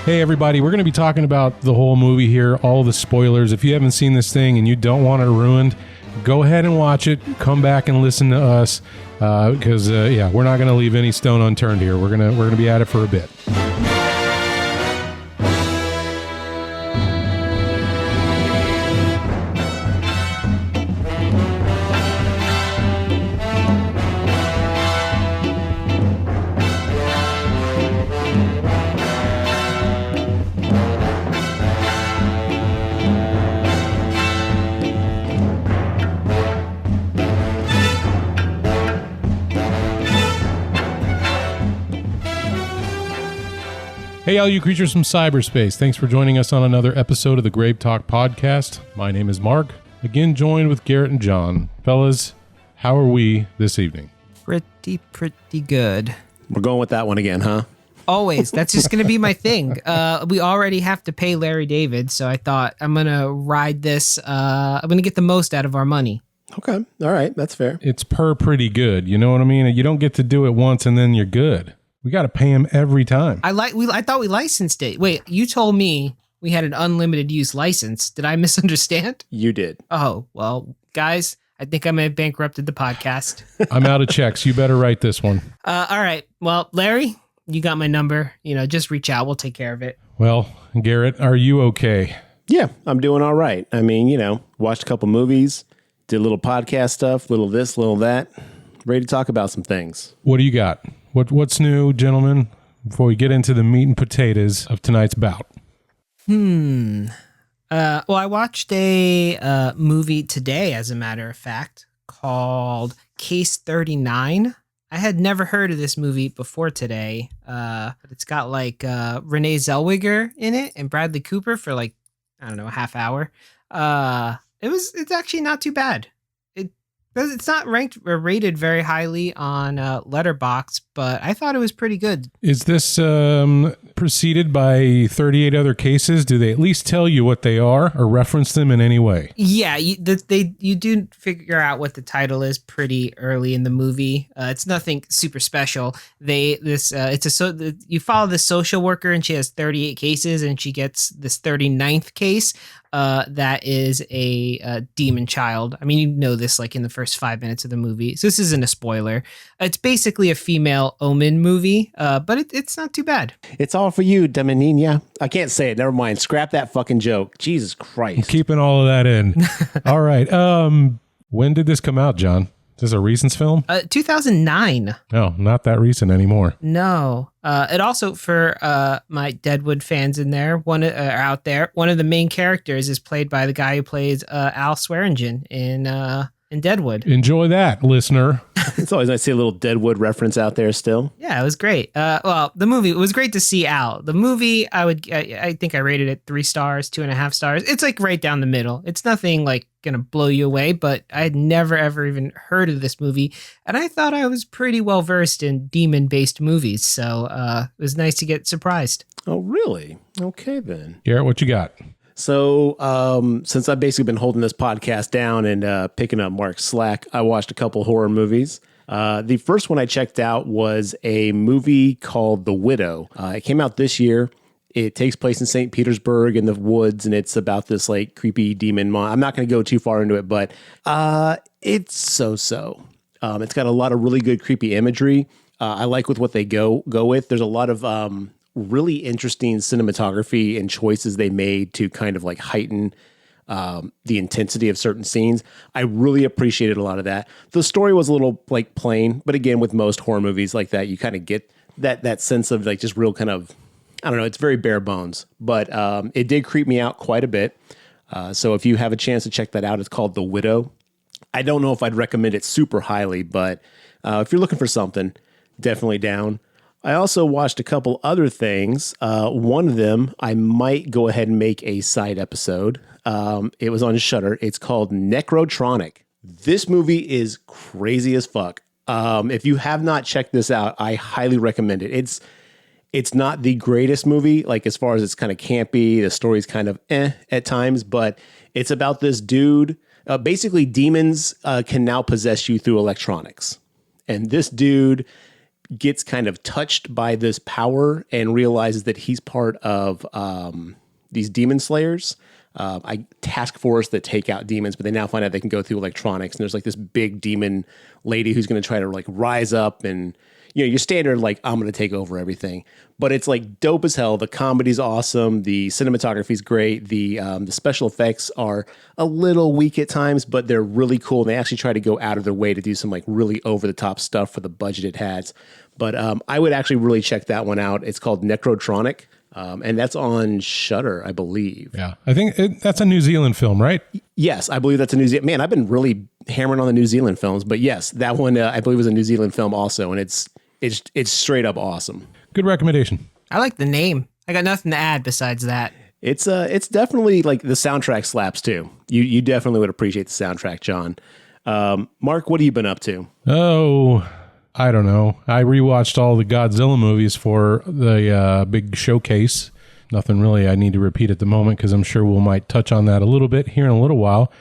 Hey everybody, we're going to be talking about the whole movie here, all the spoilers. If you haven't seen this thing and you don't want it ruined, go ahead and watch it. Come back and listen to us because we're not going to leave any stone unturned here. We're gonna be at it for a bit. Hey, all you creatures from cyberspace. Thanks for joining us on another episode of the GraveTalk podcast. My name is Mark, again joined with Garrett and John. Fellas, how are we this evening? Pretty good. We're going with that one again, huh? Always. That's just going to be my thing. We already have to pay Larry David, so I thought I'm going to ride this. I'm going to get the most out of our money. Okay. All right. That's fair. It's pretty good. You know what I mean? You don't get to do it once and then you're good. We got to pay him every time. I thought we licensed it. Wait, you told me we had an unlimited use license. Did I misunderstand? You did. Oh, well, guys, I think I may have bankrupted the podcast. I'm out of checks. You better write this one. All right. Well, Larry, you got my number. Just reach out. We'll take care of it. Well, Garrett, are you okay? Yeah, I'm doing all right. I mean, watched a couple movies, did a little podcast stuff, little this, little that. Ready to talk about some things. What do you got? What's new, gentlemen, before we get into the meat and potatoes of tonight's bout? Well, I watched a movie today, as a matter of fact, called Case 39. I had never heard of this movie before today, but it's got Renee Zellweger in it and Bradley Cooper for a half hour. It's actually not too bad. It's not ranked or rated very highly on Letterboxd, but I thought it was pretty good. Is this preceded by 38 other cases? Do they at least tell you what they are or reference them in any way? Yeah, you do figure out what the title is pretty early in the movie. It's nothing super special. You follow this social worker and she has 38 cases and she gets this 39th case. That is a demon child. I mean, you know this in the first 5 minutes of the movie, so this isn't a spoiler. It's basically a female Omen movie, but it's not too bad. It's all for you, Dominina. I can't say it. Never mind. Scrap that fucking joke. Jesus Christ. I'm keeping all of that in. All right. When did this come out, John? Is this a recent film? 2009. No, not that recent anymore. No. It also, for my Deadwood fans out there, one of the main characters is played by the guy who plays Al Swearingen in Deadwood. Enjoy that, listener. It's always nice to see a little Deadwood reference out there still. Yeah, it was great. The movie, it was great to see Al. The movie, I think I rated it 3 stars, 2.5 stars. It's right down the middle. It's nothing gonna blow you away, but I had never ever even heard of this movie, and I thought I was pretty well versed in demon-based movies, so it was nice to get surprised. Oh, really? Okay, then. Garrett, what you got? So, since I've basically been holding this podcast down and picking up Mark's slack, I watched a couple horror movies. The first one I checked out was a movie called The Widow. It came out this year. It takes place in St. Petersburg in the woods, and it's about this creepy demon. I'm not going to go too far into it, but it's so-so. It's got a lot of really good creepy imagery. I like with what they go with. There's a lot of really interesting cinematography and choices they made to kind of heighten the intensity of certain scenes. I really appreciated a lot of that. The story was a little plain, but again, with most horror movies like that, you kind of get that sense of just real kind of, I don't know, it's very bare bones, but it did creep me out quite a bit. So if you have a chance to check that out, it's called The Widow. I don't know if I'd recommend it super highly, but if you're looking for something, definitely down. I also watched a couple other things. One of them, I might go ahead and make a side episode. It was on Shudder. It's called Necrotronic. This movie is crazy as fuck. If you have not checked this out, I highly recommend it. It's not the greatest movie, as far as it's kind of campy. The story's kind of at times, but it's about this dude. Basically, demons can now possess you through electronics. And this dude gets kind of touched by this power and realizes that he's part of these demon slayers, task force that take out demons, but they now find out they can go through electronics. And there's like this big demon lady who's going to try to like rise up and, you know, your standard, like, I'm going to take over everything. But it's like dope as hell. The comedy's awesome. The cinematography's great. The special effects are a little weak at times, but they're really cool. And they actually try to go out of their way to do some like really over the top stuff for the budget it has. But I would actually really check that one out. It's called Necrotronic. And that's on Shudder, I believe. Yeah, I think that's a New Zealand film, right? Yes, I believe that's a New Zealand. Man, I've been really hammering on the New Zealand films, but yes, that one I believe was a New Zealand film also, and it's straight up awesome. Good recommendation. I like the name. I got nothing to add besides that. It's definitely like the soundtrack slaps too. You definitely would appreciate the soundtrack, John. Mark, what have you been up to? Oh, I don't know. I rewatched all the Godzilla movies for the big showcase. Nothing really I need to repeat at the moment because I'm sure we might touch on that a little bit here in a little while.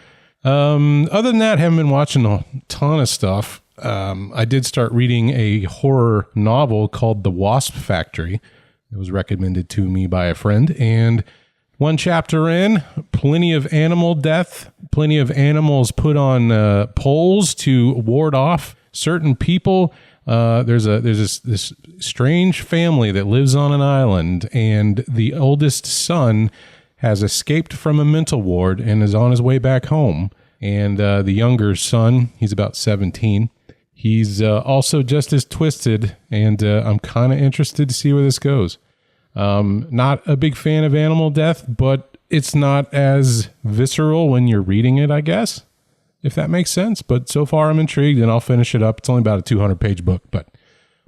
Other than that, haven't been watching a ton of stuff. I did start reading a horror novel called The Wasp Factory. It was recommended to me by a friend. And one chapter in, plenty of animal death, plenty of animals put on poles to ward off certain people. There's this strange family that lives on an island, and the oldest son has escaped from a mental ward and is on his way back home. And the younger son, he's about 17. He's also just as twisted, and I'm kind of interested to see where this goes. Not a big fan of animal death, but it's not as visceral when you're reading it, I guess, if that makes sense. But so far I'm intrigued, and I'll finish it up. It's only about a 200-page book, but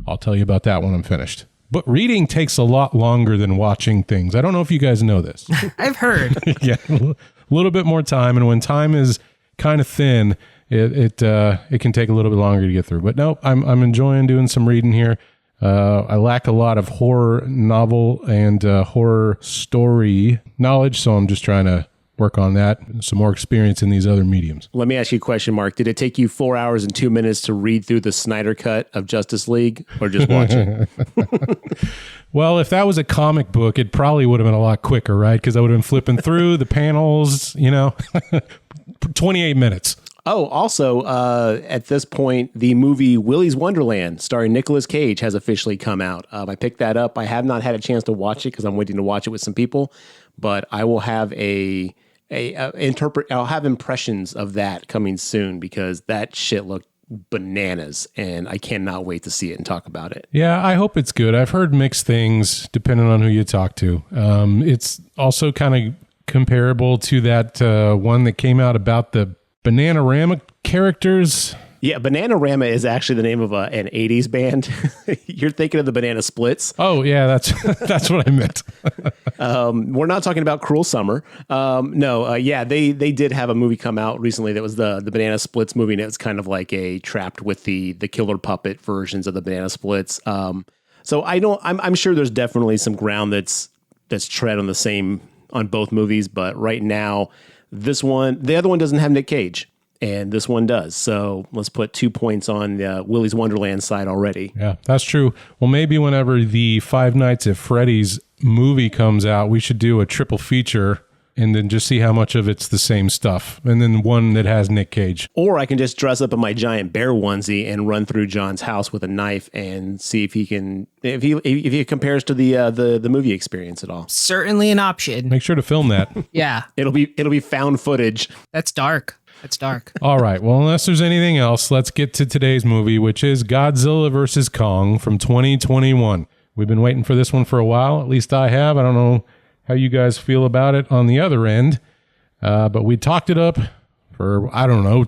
I'll tell you about that when I'm finished. But reading takes a lot longer than watching things. I don't know if you guys know this. I've heard. Yeah, a little bit more time, and when time is kind of thin, it can take a little bit longer to get through. But no, I'm enjoying doing some reading here. I lack a lot of horror novel and horror story knowledge, so I'm just trying to work on that. Some more experience in these other mediums. Let me ask you a question, Mark. Did it take you 4 hours and 2 minutes to read through the Snyder cut of Justice League, or just watch it? Well, if that was a comic book, it probably would have been a lot quicker, right? Because I would have been flipping through the panels, 28 minutes. Oh, also, at this point, the movie Willy's Wonderland, starring Nicolas Cage, has officially come out. I picked that up. I have not had a chance to watch it because I'm waiting to watch it with some people, but I will have I'll have impressions of that coming soon because that shit looked bananas, and I cannot wait to see it and talk about it. Yeah, I hope it's good. I've heard mixed things depending on who you talk to. It's also kind of comparable to that one that came out about the Bananarama characters. Yeah, Bananarama is actually the name of an 80s band. You're thinking of the Banana Splits. Oh, yeah, that's what I meant. We're not talking about Cruel Summer. They did have a movie come out recently that was the Banana Splits movie, and it was kind of like a trapped with the killer puppet versions of the Banana Splits. So I'm sure there's definitely some ground that's tread on the same on both movies, but right now the other one doesn't have Nick Cage, and this one does. So let's put 2 points on Willy's Wonderland side already. Yeah, that's true. Well, maybe whenever the Five Nights at Freddy's movie comes out, we should do a triple feature and then just see how much of it's the same stuff. And then one that has Nick Cage. Or I can just dress up in my giant bear onesie and run through John's house with a knife and see if he compares to the movie experience at all. Certainly an option. Make sure to film that. Yeah. It'll be found footage. That's dark. That's dark. All right. Well, unless there's anything else, let's get to today's movie, which is Godzilla vs. Kong from 2021. We've been waiting for this one for a while. At least I have. I don't know how you guys feel about it on the other end. But we talked it up for,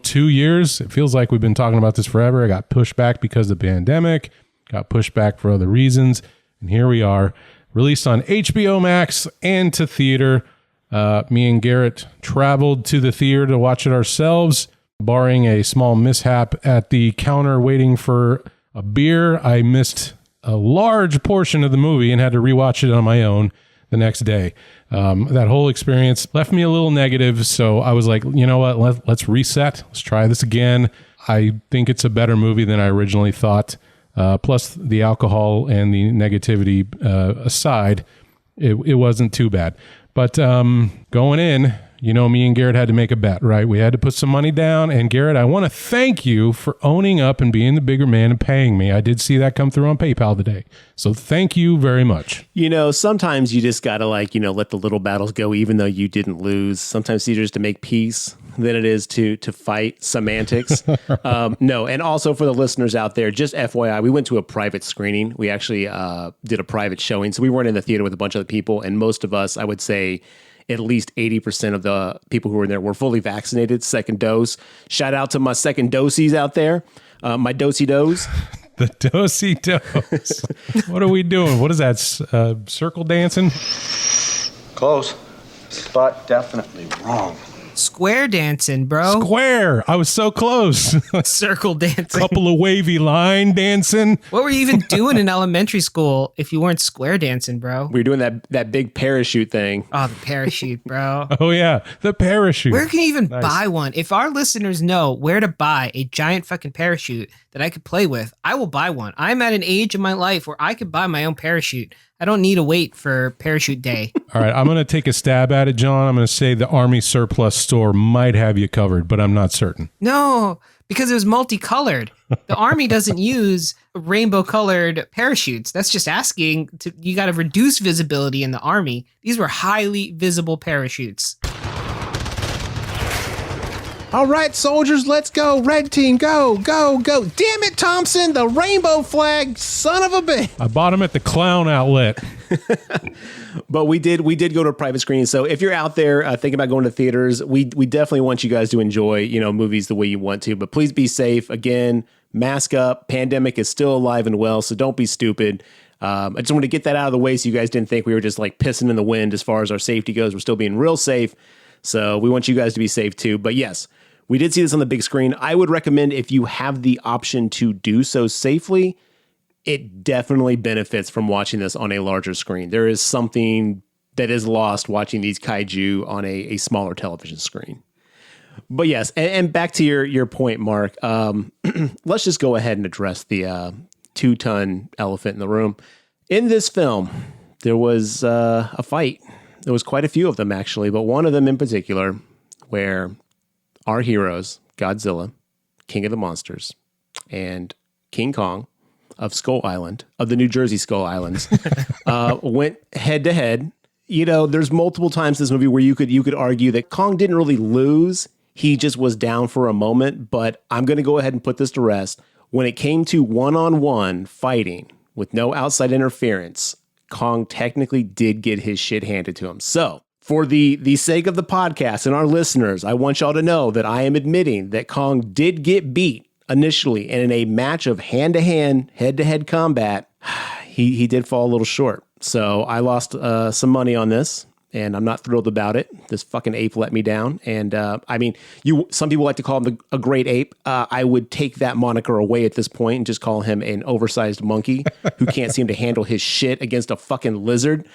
2 years. It feels like we've been talking about this forever. I got pushed back because of the pandemic, got pushed back for other reasons. And here we are, released on HBO Max and to theater. Me and Garrett traveled to the theater to watch it ourselves, barring a small mishap at the counter waiting for a beer. I missed a large portion of the movie and had to rewatch it on my own the next day. That whole experience left me a little negative, so I was like, you know what, let's reset. Let's try this again. I think it's a better movie than I originally thought. plus the alcohol and the negativity aside, it wasn't too bad. But going in, you know, me and Garrett had to make a bet, right? We had to put some money down. And Garrett, I want to thank you for owning up and being the bigger man and paying me. I did see that come through on PayPal today. So thank you very much. You know, sometimes you just got to let the little battles go, even though you didn't lose. Sometimes it's easier just to make peace than it is to fight semantics. No, and also for the listeners out there, just FYI, we went to a private screening. We actually did a private showing. So we weren't in the theater with a bunch of other people. And most of us, I would say, at least 80% of the people who were there were fully vaccinated, second dose. Shout out to my second dosies out there, my dosey-dos. The dosey-dos. What are we doing? What is that, circle dancing? Close, but definitely wrong. Square dancing, bro. Square. I was so close. Circle dancing. Couple of wavy line dancing. What were you even doing in elementary school if you weren't square dancing, bro? We were doing that big parachute thing. Oh, the parachute, bro. Oh, yeah. The parachute. Where can you even buy one? If our listeners know where to buy a giant fucking parachute that I could play with, I will buy one. I'm at an age in my life where I could buy my own parachute. I don't need to wait for parachute day. All right, I'm going to take a stab at it, John. I'm going to say the Army Surplus store might have you covered, but I'm not certain. No, because it was multicolored. The Army doesn't use rainbow-colored parachutes. That's just asking. You got to reduce visibility in the Army. These were highly visible parachutes. All right, soldiers, let's go. Red team, go, go, go. Damn it, Thompson, the rainbow flag, son of a bitch. I bought them at the clown outlet. But we did go to a private screening. So if you're out there thinking about going to theaters, we definitely want you guys to enjoy, movies the way you want to. But please be safe. Again, mask up. Pandemic is still alive and well, so don't be stupid. I just want to get that out of the way so you guys didn't think we were just like pissing in the wind as far as our safety goes. We're still being real safe. So we want you guys to be safe too. But yes, we did see this on the big screen. I would recommend, if you have the option to do so safely, it definitely benefits from watching this on a larger screen. There is something that is lost watching these kaiju on a smaller television screen. But yes, and back to your point, Mark, let's just go ahead and address the 2-ton elephant in the room. In this film, there was a fight. There was quite a few of them, actually, but one of them in particular where our heroes, Godzilla, King of the Monsters, and King Kong of Skull Island, of the New Jersey Skull Islands, went head to head. There's multiple times in this movie where you could argue that Kong didn't really lose. He just was down for a moment, but I'm going to go ahead and put this to rest. When it came to one-on-one fighting with no outside interference, Kong technically did get his shit handed to him. So, for the sake of the podcast and our listeners, I want y'all to know that I am admitting that Kong did get beat initially, and in a match of hand-to-hand, head-to-head combat, he did fall a little short. So I lost some money on this, and I'm not thrilled about it. This fucking ape let me down. And some people like to call him a great ape. I would take that moniker away at this point and just call him an oversized monkey who can't seem to handle his shit against a fucking lizard.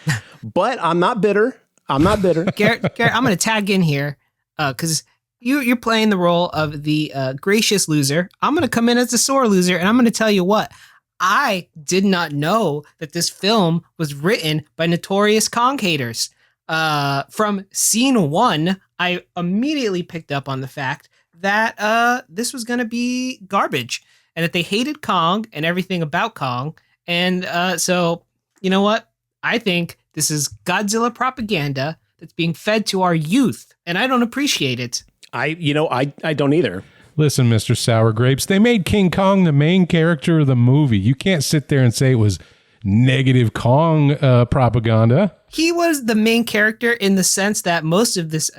But I'm not bitter. Garrett, I'm going to tag in here because you're playing the role of the gracious loser. I'm going to come in as the sore loser, and I'm going to tell you what. I did not know that this film was written by notorious Kong haters. From scene one, I immediately picked up on the fact that this was going to be garbage and that they hated Kong and everything about Kong. And so, you know what? I think this is Godzilla propaganda that's being fed to our youth, and I don't appreciate it. I don't either. Listen, Mr. Sour Grapes, they made King Kong the main character of the movie. You can't sit there and say it was negative Kong propaganda. He was the main character in the sense that most of this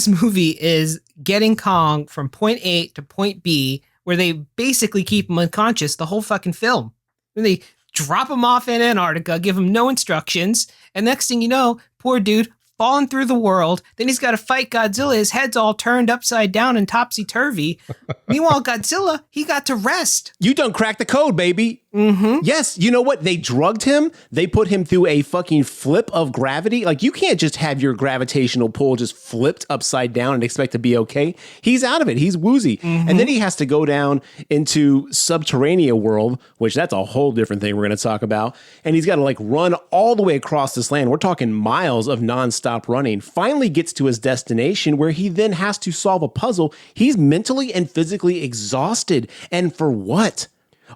movie is getting Kong from point A to point B, where they basically keep him unconscious the whole fucking film. Then they drop him off in Antarctica, give him no instructions, and next thing you know, poor dude falling through the world. Then he's got to fight Godzilla. His head's all turned upside down and topsy-turvy. Meanwhile, Godzilla, he got to rest. You done cracked the code, baby. Yes, you know what? They drugged him. They put him through a fucking flip of gravity. Like, you can't just have your gravitational pull just flipped upside down and expect to be okay. He's out of it. He's woozy. And then he has to go down into subterranean world, which that's a whole different thing we're going to talk about. And he's got to like run all the way across this land. We're talking miles of nonstop running. Finally gets to his destination where he then has to solve a puzzle. He's mentally and physically exhausted. And for what?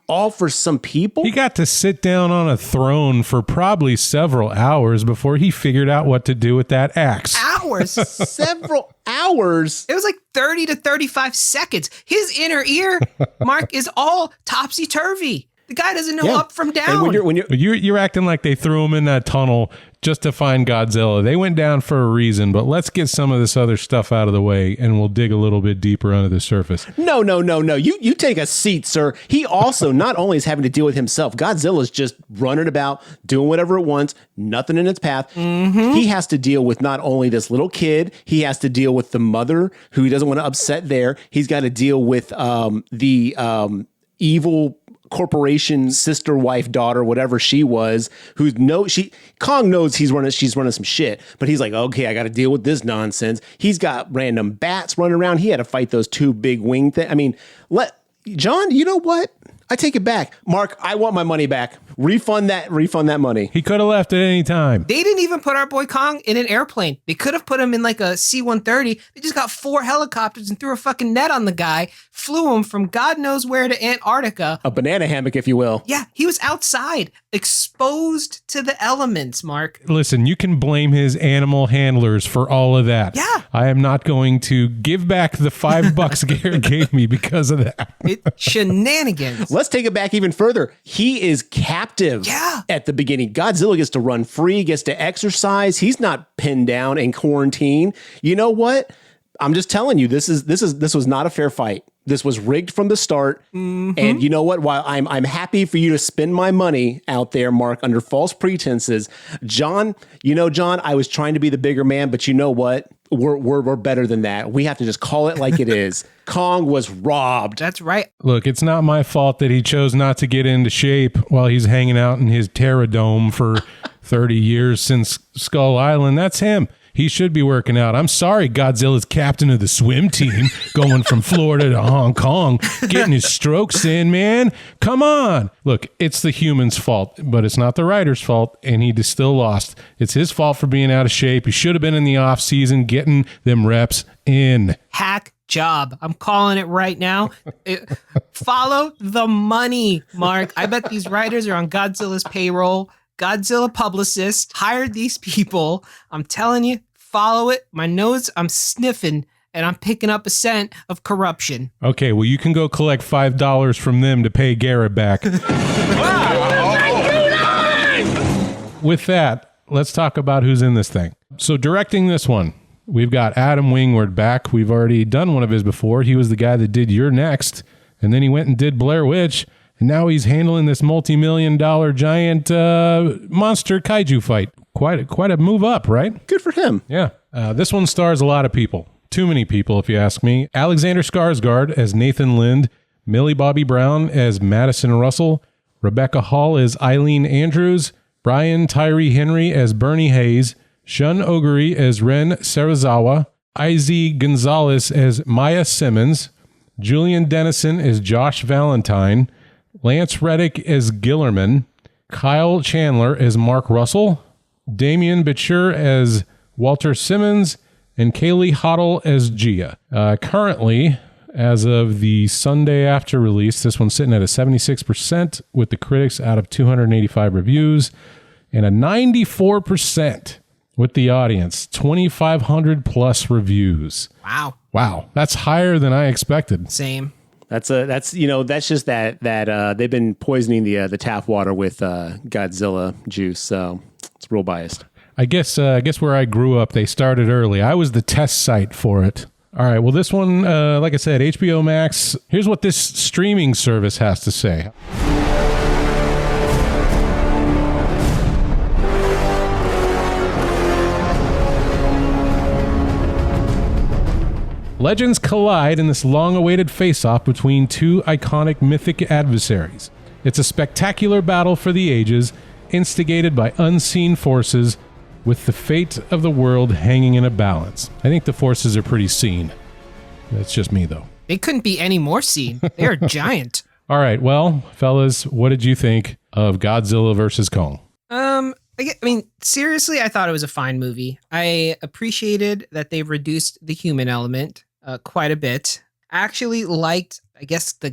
All for some people? He got to sit down on a throne for probably several hours before he figured out what to do with that axe. Hours. Several hours. It was like 30 to 35 seconds. His inner ear, Mark, is all topsy-turvy. The guy doesn't know up from down. And You're acting like they threw him in that tunnel just to find Godzilla. They went down for a reason, but let's get some of this other stuff out of the way and we'll dig a little bit deeper under the surface. No. You take a seat, sir. He also not only is having to deal with himself, Godzilla's just running about, doing whatever it wants, nothing in its path. He has to deal with not only this little kid, he has to deal with the mother who he doesn't want to upset there. He's got to deal with the evil corporation sister, wife, daughter, whatever she was, Kong knows she's running some shit, but he's like, okay, I got to deal with this nonsense. He's got random bats running around. He had to fight those two big wing things. I mean, John, you know what? I take it back. Mark, I want my money back. Refund that money. He could have left at any time. They didn't even put our boy Kong in an airplane. They could have put him in like a C-130. They just got 4 helicopters and threw a fucking net on the guy, flew him from God knows where to Antarctica. A banana hammock, if you will. Yeah, he was outside, exposed to the elements, Mark. Listen, you can blame his animal handlers for all of that. Yeah. I am not going to give back the $5 Garrett gave me because of that. Shenanigans. Let's take it back even further. He is captive at the beginning. Godzilla gets to run free, gets to exercise. He's not pinned down in quarantine. You know what? I'm just telling you, this was not a fair fight. This was rigged from the start. And you know what? While I'm happy for you to spend my money out there, Mark, under false pretenses, John, I was trying to be the bigger man, but you know what? We're better than that. We have to just call it like it is. Kong was robbed. That's right. Look, it's not my fault that he chose not to get into shape while he's hanging out in his Terradome for 30 years since Skull Island. That's him. He should be working out. I'm sorry, Godzilla's captain of the swim team, going from Florida to Hong Kong, getting his strokes in, man. Come on. Look, it's the human's fault, but it's not the writer's fault, and he just still lost. It's his fault for being out of shape. He should have been in the off season getting them reps in. Hack job. I'm calling it right now. Follow the money, Mark. I bet these writers are on Godzilla's payroll. Godzilla publicist hired these people. I'm telling you, follow it. My nose, I'm sniffing, and I'm picking up a scent of corruption. Okay, well, you can go collect $5 from them to pay Garrett back. With that, let's talk about who's in this thing. So directing this one, we've got Adam Wingard back. We've already done one of his before. He was the guy that did You're Next, and then he went and did Blair Witch. And now he's handling this multi-million-dollar giant monster kaiju fight. Quite a move up, right? Good for him. Yeah. This one stars a lot of people. Too many people, if you ask me. Alexander Skarsgård as Nathan Lind. Millie Bobby Brown as Madison Russell. Rebecca Hall as Eileen Andrews. Brian Tyree Henry as Bernie Hayes. Shun Oguri as Ren Serizawa. Izzy Gonzalez as Maya Simmons. Julian Dennison as Josh Valentine. Lance Reddick as Gillerman, Kyle Chandler as Mark Russell, Damian Bichir as Walter Simmons, and Kaylee Hoddle as Gia. Currently, as of the Sunday after release, this one's sitting at a 76% with the critics out of 285 reviews, and a 94% with the audience, 2,500 plus reviews. Wow, that's higher than I expected. Same. That's just that they've been poisoning the tap water with Godzilla juice, so it's real biased. I guess where I grew up, they started early. I was the test site for it. All right, well, this one, like I said, HBO Max. Here's what this streaming service has to say. Legends collide in this long-awaited face-off between two iconic mythic adversaries. It's a spectacular battle for the ages, instigated by unseen forces, with the fate of the world hanging in a balance. I think the forces are pretty seen. That's just me, though. They couldn't be any more seen. They're giant. All right, well, fellas, what did you think of Godzilla vs. Kong? I mean, seriously, I thought it was a fine movie. I appreciated that they reduced the human element quite a bit. I actually liked, I guess, the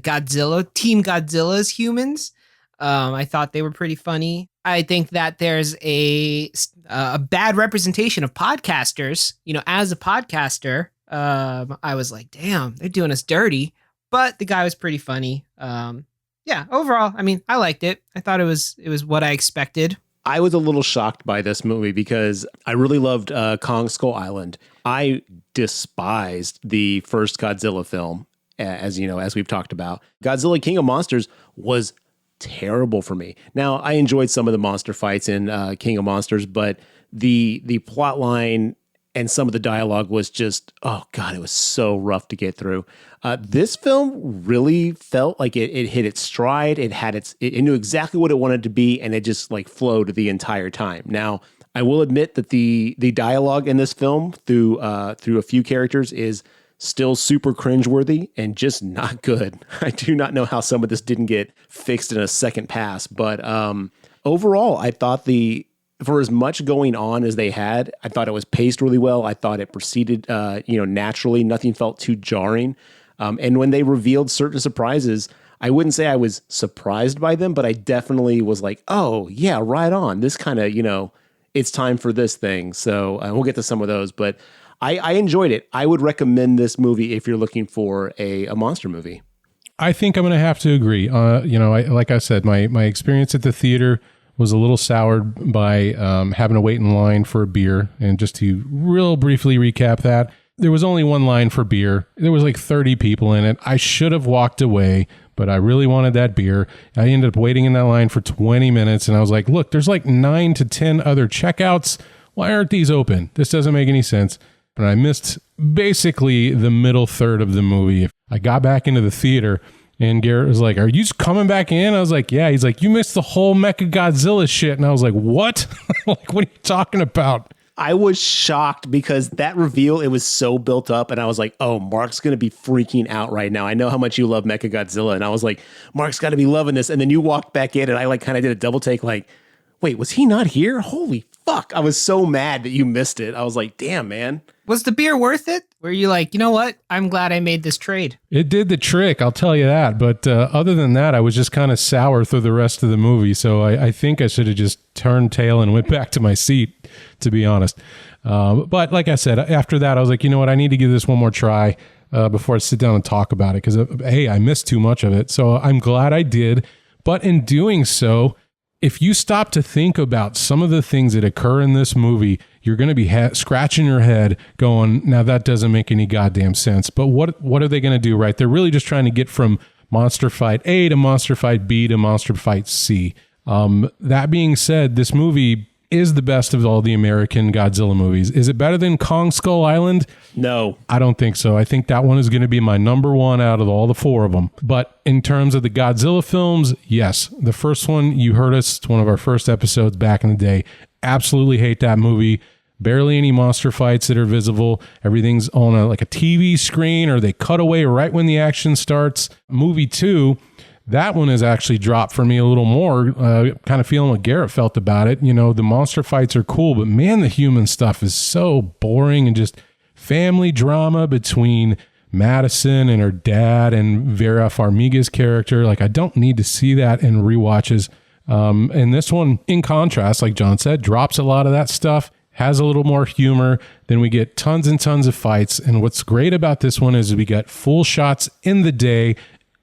Team Godzilla's humans. I thought they were pretty funny. I think that there's a bad representation of podcasters. You know, as a podcaster, I was like, damn, they're doing us dirty. But the guy was pretty funny. Yeah, overall, I mean, I liked it. I thought it was what I expected. I was a little shocked by this movie because I really loved Kong Skull Island. I despised the first Godzilla film, as you know, as we've talked about. Godzilla King of Monsters was terrible for me. Now, I enjoyed some of the monster fights in King of Monsters, but the plot line and some of the dialogue was just, oh God, it was so rough to get through. This film really felt like it hit its stride. It knew exactly what it wanted to be, and it just like flowed the entire time. Now, I will admit that the dialogue in this film through a few characters is still super cringeworthy and just not good. I do not know how some of this didn't get fixed in a second pass, but overall, I thought for as much going on as they had, I thought it was paced really well. I thought it proceeded, naturally. Nothing felt too jarring. And when they revealed certain surprises, I wouldn't say I was surprised by them, but I definitely was like, oh yeah, right on. This kind of, it's time for this thing. So we'll get to some of those, but I enjoyed it. I would recommend this movie if you're looking for a monster movie. I think I'm going to have to agree. Like I said, my experience at the theater was a little soured by having to wait in line for a beer. And just to real briefly recap that, there was only one line for beer. There was like 30 people in it. I should have walked away, but I really wanted that beer. I ended up waiting in that line for 20 minutes, and I was like, look, there's like 9 to 10 other checkouts. Why aren't these open? This doesn't make any sense. And I missed basically the middle third of the movie. I got back into the theater, and Garrett was like, are you just coming back in? I was like, yeah. He's like, you missed the whole Mechagodzilla shit. And I was like, what? Like, what are you talking about? I was shocked because that reveal, it was so built up, and I was like, oh, Mark's going to be freaking out right now. I know how much you love Mechagodzilla, and I was like, Mark's got to be loving this. And then you walked back in, and I like kind of did a double take like, wait, was he not here? Holy fuck. I was so mad that you missed it. I was like, damn, man. Was the beer worth it? Were you like, you know what? I'm glad I made this trade. It did the trick, I'll tell you that. But other than that, I was just kind of sour through the rest of the movie. So I think I should have just turned tail and went back to my seat, to be honest. But like I said, after that, I was like, you know what? I need to give this one more try before I sit down and talk about it. Because, hey, I missed too much of it. So I'm glad I did. But in doing so, if you stop to think about some of the things that occur in this movie, you're going to be scratching your head going, now that doesn't make any goddamn sense. But what are they going to do, right? They're really just trying to get from monster fight A to monster fight B to monster fight C. That being said, this movie is the best of all the American Godzilla movies. Is it better than Kong Skull Island? No. I don't think so. I think that one is going to be my number one out of all the 4 of them. But in terms of the Godzilla films, yes. The first one, you heard us, it's one of our first episodes back in the day. Absolutely hate that movie. Barely any monster fights that are visible. Everything's on a TV screen, or they cut away right when the action starts. Movie 2, that one has actually dropped for me a little more, kind of feeling what Garrett felt about it. You know, the monster fights are cool, but man, the human stuff is so boring, and just family drama between Madison and her dad and Vera Farmiga's character. Like, I don't need to see that in rewatches. And this one, in contrast, like John said, drops a lot of that stuff, has a little more humor. Then we get tons and tons of fights. And what's great about this one is we got full shots in the day,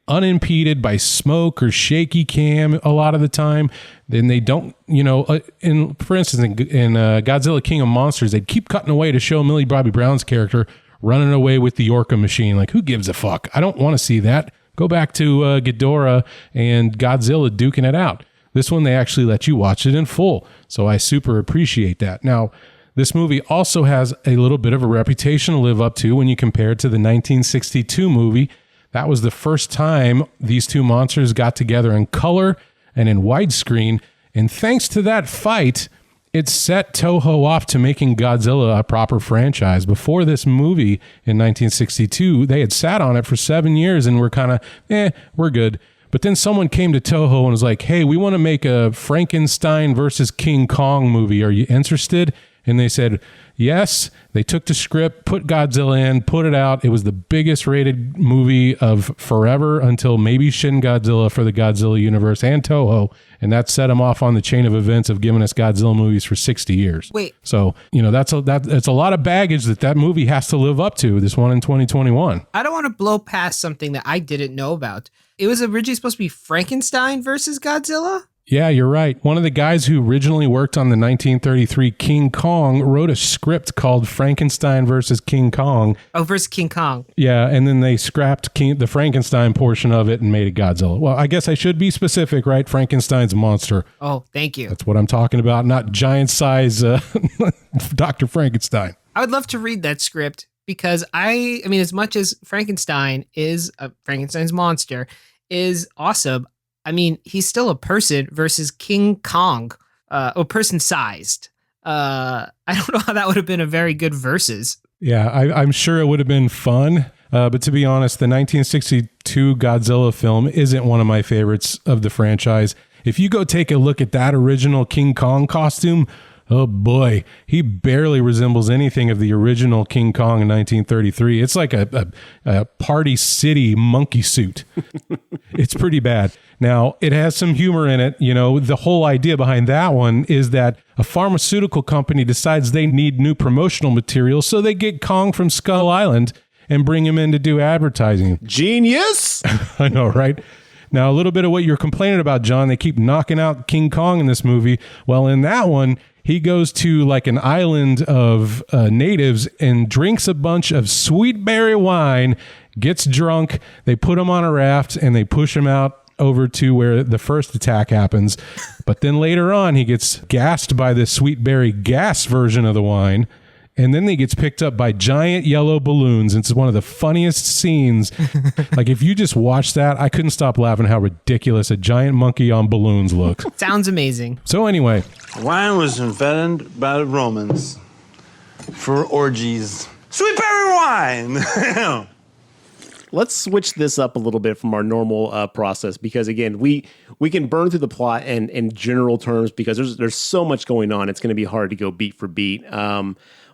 unimpeded by smoke or shaky cam a lot of the time. Then they don't, for instance, in Godzilla King of Monsters, they'd keep cutting away to show Millie Bobby Brown's character running away with the Orca machine. Like, who gives a fuck? I don't want to see that. Go back to Ghidorah and Godzilla duking it out. This one, they actually let you watch it in full. So I super appreciate that. Now, this movie also has a little bit of a reputation to live up to when you compare it to the 1962 movie. That was the first time these two monsters got together in color and in widescreen. And thanks to that fight, it set Toho off to making Godzilla a proper franchise. Before this movie in 1962, they had sat on it for 7 years and were kind of, we're good. But then someone came to Toho and was like, hey, we want to make a Frankenstein versus King Kong movie. Are you interested? And they said, yes. They took the script, put Godzilla in, put it out. It was the biggest rated movie of forever until maybe Shin Godzilla for the Godzilla universe and Toho. And that set them off on the chain of events of giving us Godzilla movies for 60 years. Wait. So, that's a lot of baggage that movie has to live up to, this one in 2021. I don't want to blow past something that I didn't know about. It was originally supposed to be Frankenstein versus Godzilla? Yeah, you're right. One of the guys who originally worked on the 1933 King Kong wrote a script called Frankenstein versus King Kong. Oh, versus King Kong. Yeah, and then they scrapped the Frankenstein portion of it and made it Godzilla. Well, I guess I should be specific, right? Frankenstein's a monster. Oh, thank you. That's what I'm talking about, not giant size Dr. Frankenstein. I would love to read that script because I mean, as much as Frankenstein is Frankenstein's monster is awesome, I mean, he's still a person versus King Kong, or person-sized. I don't know how that would have been a very good versus. Yeah, I'm sure it would have been fun. But to be honest, the 1962 Godzilla film isn't one of my favorites of the franchise. If you go take a look at that original King Kong costume, oh boy, he barely resembles anything of the original King Kong in 1933. It's like a Party City monkey suit. It's pretty bad. Now, it has some humor in it. The whole idea behind that one is that a pharmaceutical company decides they need new promotional material, so they get Kong from Skull Island and bring him in to do advertising. Genius! I know, right? Now, a little bit of what you're complaining about, John, they keep knocking out King Kong in this movie. Well, in that one, he goes to like an island of natives and drinks a bunch of sweet berry wine, gets drunk, they put him on a raft, and they push him out over to where the first attack happens. But then later on, he gets gassed by the sweet berry gas version of the wine. And then he gets picked up by giant yellow balloons. It's one of the funniest scenes. Like, if you just watch that, I couldn't stop laughing how ridiculous a giant monkey on balloons looks. Sounds amazing. So anyway. Wine was invented by the Romans for orgies. Sweet berry wine! Let's switch this up a little bit from our normal process because, again, we can burn through the plot and in general terms because there's so much going on. It's going to be hard to go beat for beat.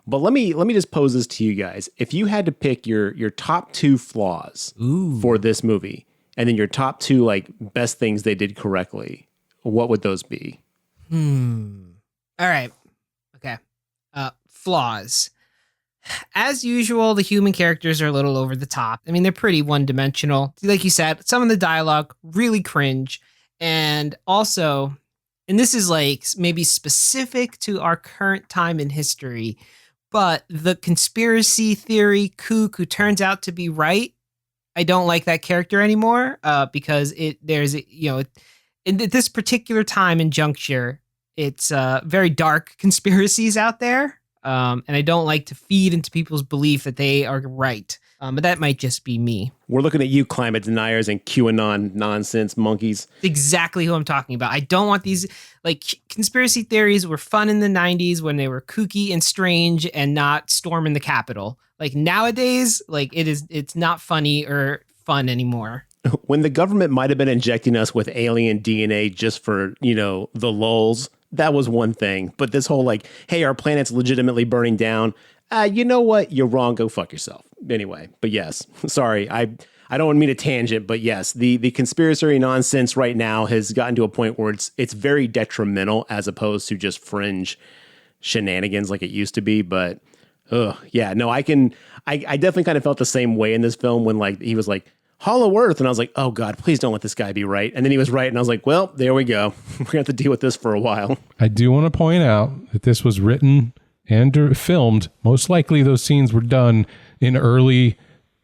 But let me just pose this to you guys. If you had to pick your top 2 flaws for this movie and then your top 2 like best things they did correctly, what would those be? All right. Okay. Flaws. As usual, the human characters are a little over the top. I mean, they're pretty one-dimensional. Like you said, some of the dialogue really cringe. And also, and this is like maybe specific to our current time in history, but the conspiracy theory kook who turns out to be right, I don't like that character anymore because in this particular time and juncture, it's very dark conspiracies out there. And I don't like to feed into people's belief that they are right. But that might just be me. We're looking at you, climate deniers and QAnon nonsense monkeys. Exactly who I'm talking about. I don't want these, like, conspiracy theories were fun in the 90s when they were kooky and strange and not storming the Capitol. Like, nowadays, like, it's not funny or fun anymore. When the government might have been injecting us with alien DNA just for, the lulz, that was one thing. But this whole like, hey, our planet's legitimately burning down. You know what? You're wrong. Go fuck yourself. Anyway, but yes, sorry. I don't mean a tangent, but yes, the conspiracy nonsense right now has gotten to a point where it's very detrimental as opposed to just fringe shenanigans like it used to be. But yeah, no, I definitely kind of felt the same way in this film when like he was like, Hollow Earth. And I was like, oh God, please don't let this guy be right. And then he was right. And I was like, well, there we go. We're going to have to deal with this for a while. I do want to point out that this was written and filmed. Most likely those scenes were done in early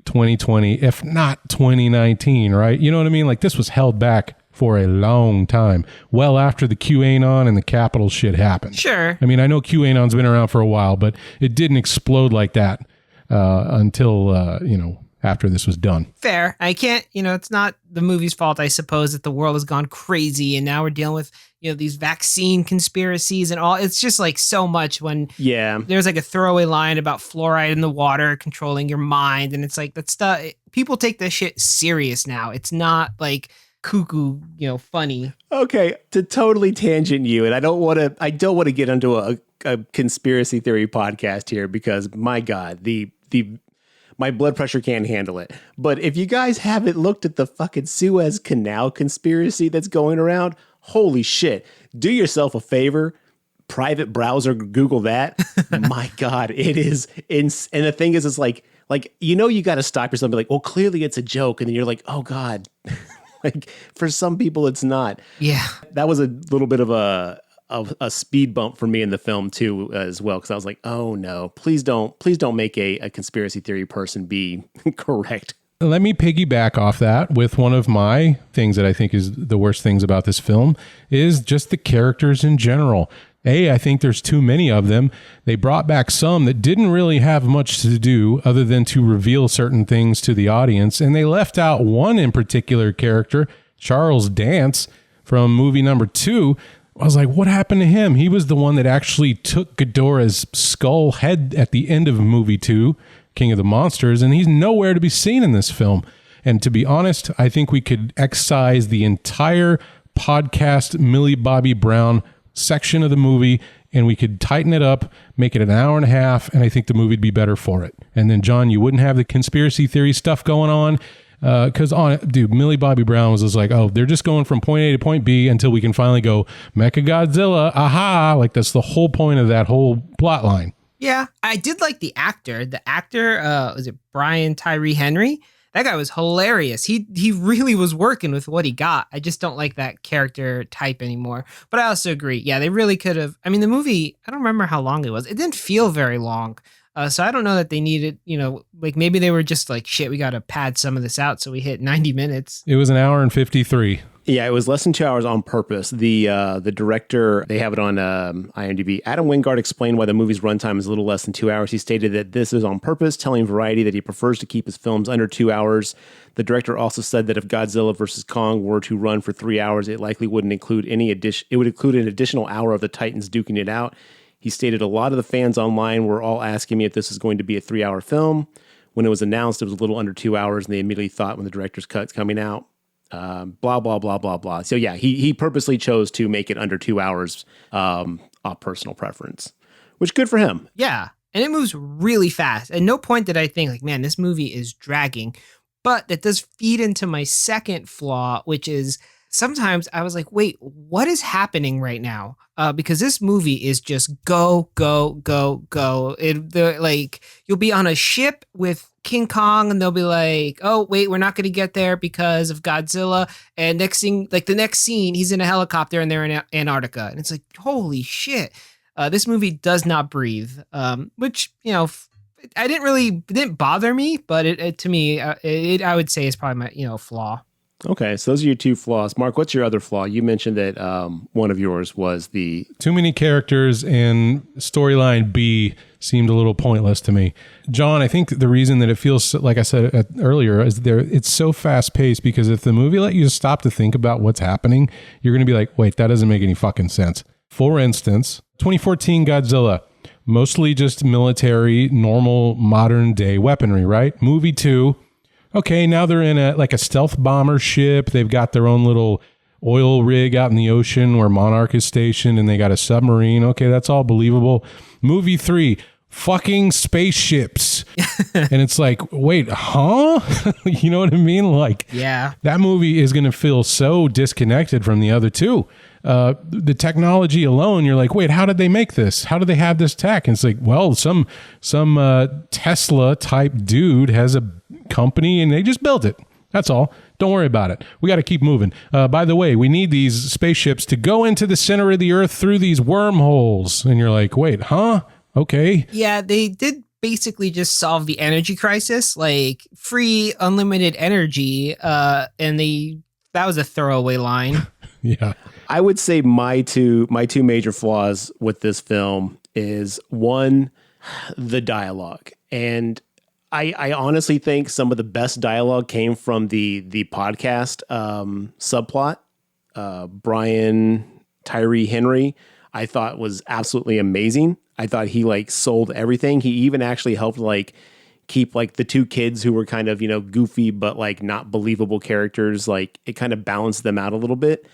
2020, if not 2019, right? You know what I mean? Like this was held back for a long time, well after the QAnon and the Capitol shit happened. Sure. I mean, I know QAnon's been around for a while, but it didn't explode like that until, after this was done. Fair. I can't, it's not the movie's fault, I suppose, that the world has gone crazy and now we're dealing with, these vaccine conspiracies and all. It's just like so much when there's like a throwaway line about fluoride in the water controlling your mind. And it's like that stuff. People take this shit serious now. It's not like cuckoo, funny. Okay, to totally tangent you, and I don't want to get into a conspiracy theory podcast here because my God, my blood pressure can't handle it. But if you guys haven't looked at the fucking Suez Canal conspiracy that's going around, holy shit, do yourself a favor. Private browser, Google that. My God, it is. And the thing is, it's like, you got to stop yourself and be like, well, clearly it's a joke. And then you're like, oh God. Like for some people, it's not. Yeah. That was a little bit of a speed bump for me in the film too, as well. Cause I was like, oh no, please don't make a conspiracy theory person be correct. Let me piggyback off that with one of my things that I think is the worst things about this film is just the characters in general. I think there's too many of them. They brought back some that didn't really have much to do other than to reveal certain things to the audience. And they left out one in particular character, Charles Dance from movie number 2. I was like, what happened to him? He was the one that actually took Ghidorah's skull head at the end of movie 2, King of the Monsters, and he's nowhere to be seen in this film. And to be honest, I think we could excise the entire podcast Millie Bobby Brown section of the movie and we could tighten it up, make it an hour and a half, and I think the movie'd be better for it. And then, John, you wouldn't have the conspiracy theory stuff going on. Because Millie Bobby Brown was just like, oh, they're just going from point A to point B until we can finally go Mechagodzilla, aha! Like that's the whole point of that whole plot line. Yeah, I did like the actor. The actor, was it Brian Tyree Henry? That guy was hilarious. He really was working with what he got. I just don't like that character type anymore. But I also agree. Yeah, they really could have. I mean, the movie, I don't remember how long it was. It didn't feel very long. So I don't know that they needed, like maybe they were just like, shit, we got to pad some of this out. So we hit 90 minutes. It was an hour and 53. Yeah, it was less than 2 hours on purpose. The director, they have it on IMDb. Adam Wingard explained why the movie's runtime is a little less than 2 hours. He stated that this is on purpose, telling Variety that he prefers to keep his films under 2 hours. The director also said that if Godzilla vs. Kong were to run for 3 hours, it likely wouldn't include it would include an additional hour of the Titans duking it out. He stated a lot of the fans online were all asking me if this is going to be a 3 hour film. When it was announced, it was a little under 2 hours, and they immediately thought when the director's cut's coming out, blah, blah, blah, blah, blah. So yeah, he purposely chose to make it under 2 hours off personal preference, which good for him. Yeah. And it moves really fast. At no point did I think like, man, this movie is dragging, but that does feed into my second flaw, which is sometimes I was like, wait, what is happening right now? Because this movie is just go, go, go, go. You'll be on a ship with King Kong and they'll be like, oh, wait, we're not going to get there because of Godzilla. And the next scene, he's in a helicopter and they're in Antarctica. And it's like, holy shit. This movie does not breathe, which, it didn't bother me, but it to me, I would say is probably my, flaw. Okay, so those are your two flaws. Mark, what's your other flaw? You mentioned that one of yours was the... Too many characters and storyline B seemed a little pointless to me. John, I think the reason that it feels, like I said earlier, is it's so fast-paced because if the movie let you stop to think about what's happening, you're going to be like, wait, that doesn't make any fucking sense. For instance, 2014 Godzilla, mostly just military, normal, modern-day weaponry, right? Movie 2... Okay, now they're in a stealth bomber ship. They've got their own little oil rig out in the ocean where Monarch is stationed, and they got a submarine. Okay, that's all believable. Movie 3, fucking spaceships. And it's like, wait, huh? You know what I mean? Like, yeah, that movie is going to feel so disconnected from the other two. The technology alone, you're like, wait, how did they make this? How do they have this tech? And it's like, well, some Tesla type dude has a company and they just built it. That's all. Don't worry about it. We got to keep moving. By the way, we need these spaceships to go into the center of the earth through these wormholes. And you're like, wait, huh? Okay. Yeah, they did basically just solve the energy crisis, like free unlimited energy. And that was a throwaway line. Yeah. I would say my two major flaws with this film is one, the dialogue. And I honestly think some of the best dialogue came from the podcast subplot. Brian Tyree Henry, I thought was absolutely amazing. I thought he like sold everything. He even actually helped like keep like the two kids who were kind of, goofy, but like not believable characters. Like it kind of balanced them out a little bit.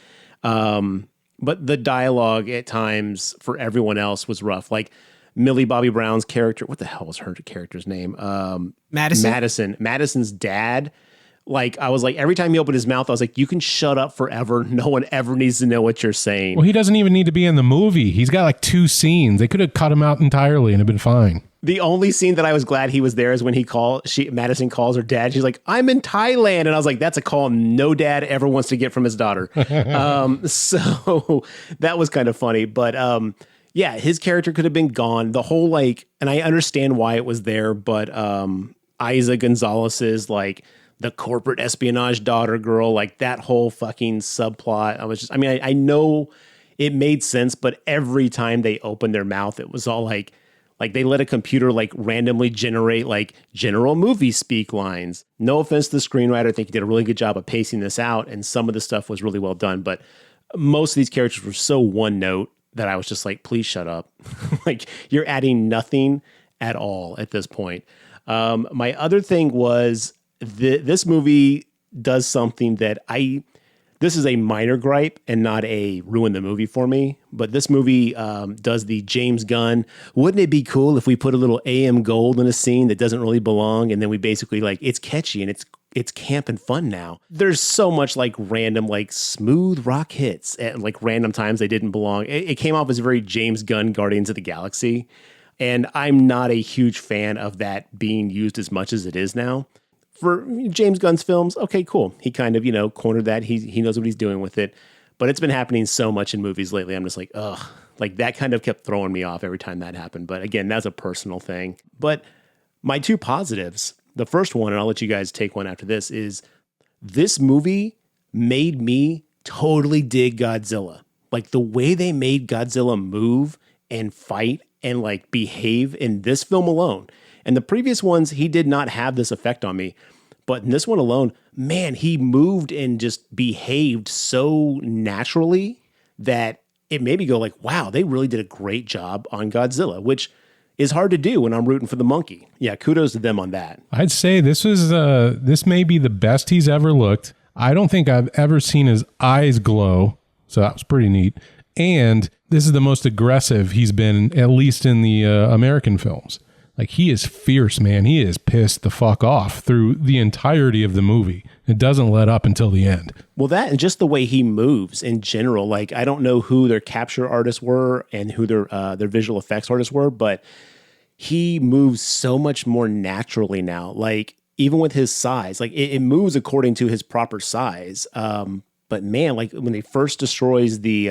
But the dialogue at times for everyone else was rough. Like Millie Bobby Brown's character, what the hell was her character's name? Madison. Madison's dad. Like, I was like, every time he opened his mouth, I was like, you can shut up forever. No one ever needs to know what you're saying. Well, he doesn't even need to be in the movie. He's got like 2 scenes. They could have cut him out entirely and have been fine. The only scene that I was glad he was there is when Madison calls her dad. She's like, I'm in Thailand. And I was like, that's a call no dad ever wants to get from his daughter. So that was kind of funny. But yeah, his character could have been gone. The whole like, and I understand why it was there, but Isa Gonzalez's like, the corporate espionage daughter girl, like that whole fucking subplot. I know it made sense, but every time they opened their mouth, it was all like they let a computer like randomly generate like general movie speak lines. No offense to the screenwriter. I think he did a really good job of pacing this out, and some of the stuff was really well done, but most of these characters were so one note that I was just like, please shut up. Like you're adding nothing at all at this point. My other thing was, this movie does something that this is a minor gripe and not a ruin the movie for me, but this movie does the James Gunn, wouldn't it be cool if we put a little AM gold in a scene that doesn't really belong, and then we basically like, it's catchy and it's camp and fun now. There's so much like random, like smooth rock hits at like random times they didn't belong. It came off as very James Gunn Guardians of the Galaxy, and I'm not a huge fan of that being used as much as it is now. For James Gunn's films, okay, cool. He kind of, cornered that. He knows what he's doing with it. But it's been happening so much in movies lately. I'm just like, ugh. Like that kind of kept throwing me off every time that happened. But again, that's a personal thing. But my 2 positives, the first one, and I'll let you guys take one after this, is this movie made me totally dig Godzilla. Like the way they made Godzilla move and fight and like behave in this film alone. And the previous ones, he did not have this effect on me. But in this one alone, man, he moved and just behaved so naturally that it made me go like, wow, they really did a great job on Godzilla, which is hard to do when I'm rooting for the monkey. Yeah, kudos to them on that. I'd say this may be the best he's ever looked. I don't think I've ever seen his eyes glow, so that was pretty neat. And this is the most aggressive he's been, at least in the American films. Like, he is fierce, man. He is pissed the fuck off through the entirety of the movie. It doesn't let up until the end. Well, that and just the way he moves in general. Like, I don't know who their capture artists were and who their visual effects artists were, but he moves so much more naturally now. Like, even with his size, like it moves according to his proper size. But man, like when he first destroys the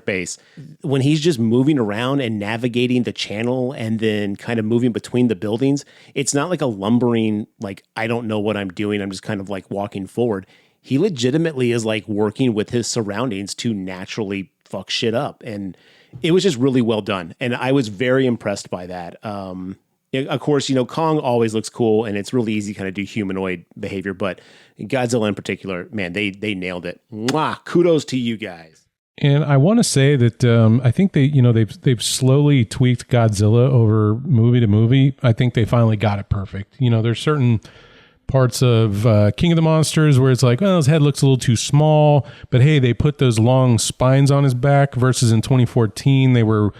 base, when he's just moving around and navigating the channel and then kind of moving between the buildings, it's not like a lumbering, like, I don't know what I'm doing. I'm just kind of like walking forward. He legitimately is like working with his surroundings to naturally fuck shit up. And it was just really well done. And I was very impressed by that. Of course, Kong always looks cool and it's really easy to kind of do humanoid behavior, but Godzilla in particular, man, they nailed it. Mwah! Kudos to you guys. And I want to say that I think they've slowly tweaked Godzilla over movie to movie. I think they finally got it perfect. There's certain parts of King of the Monsters where it's like, well, his head looks a little too small, but hey, they put those long spines on his back versus in 2014, they were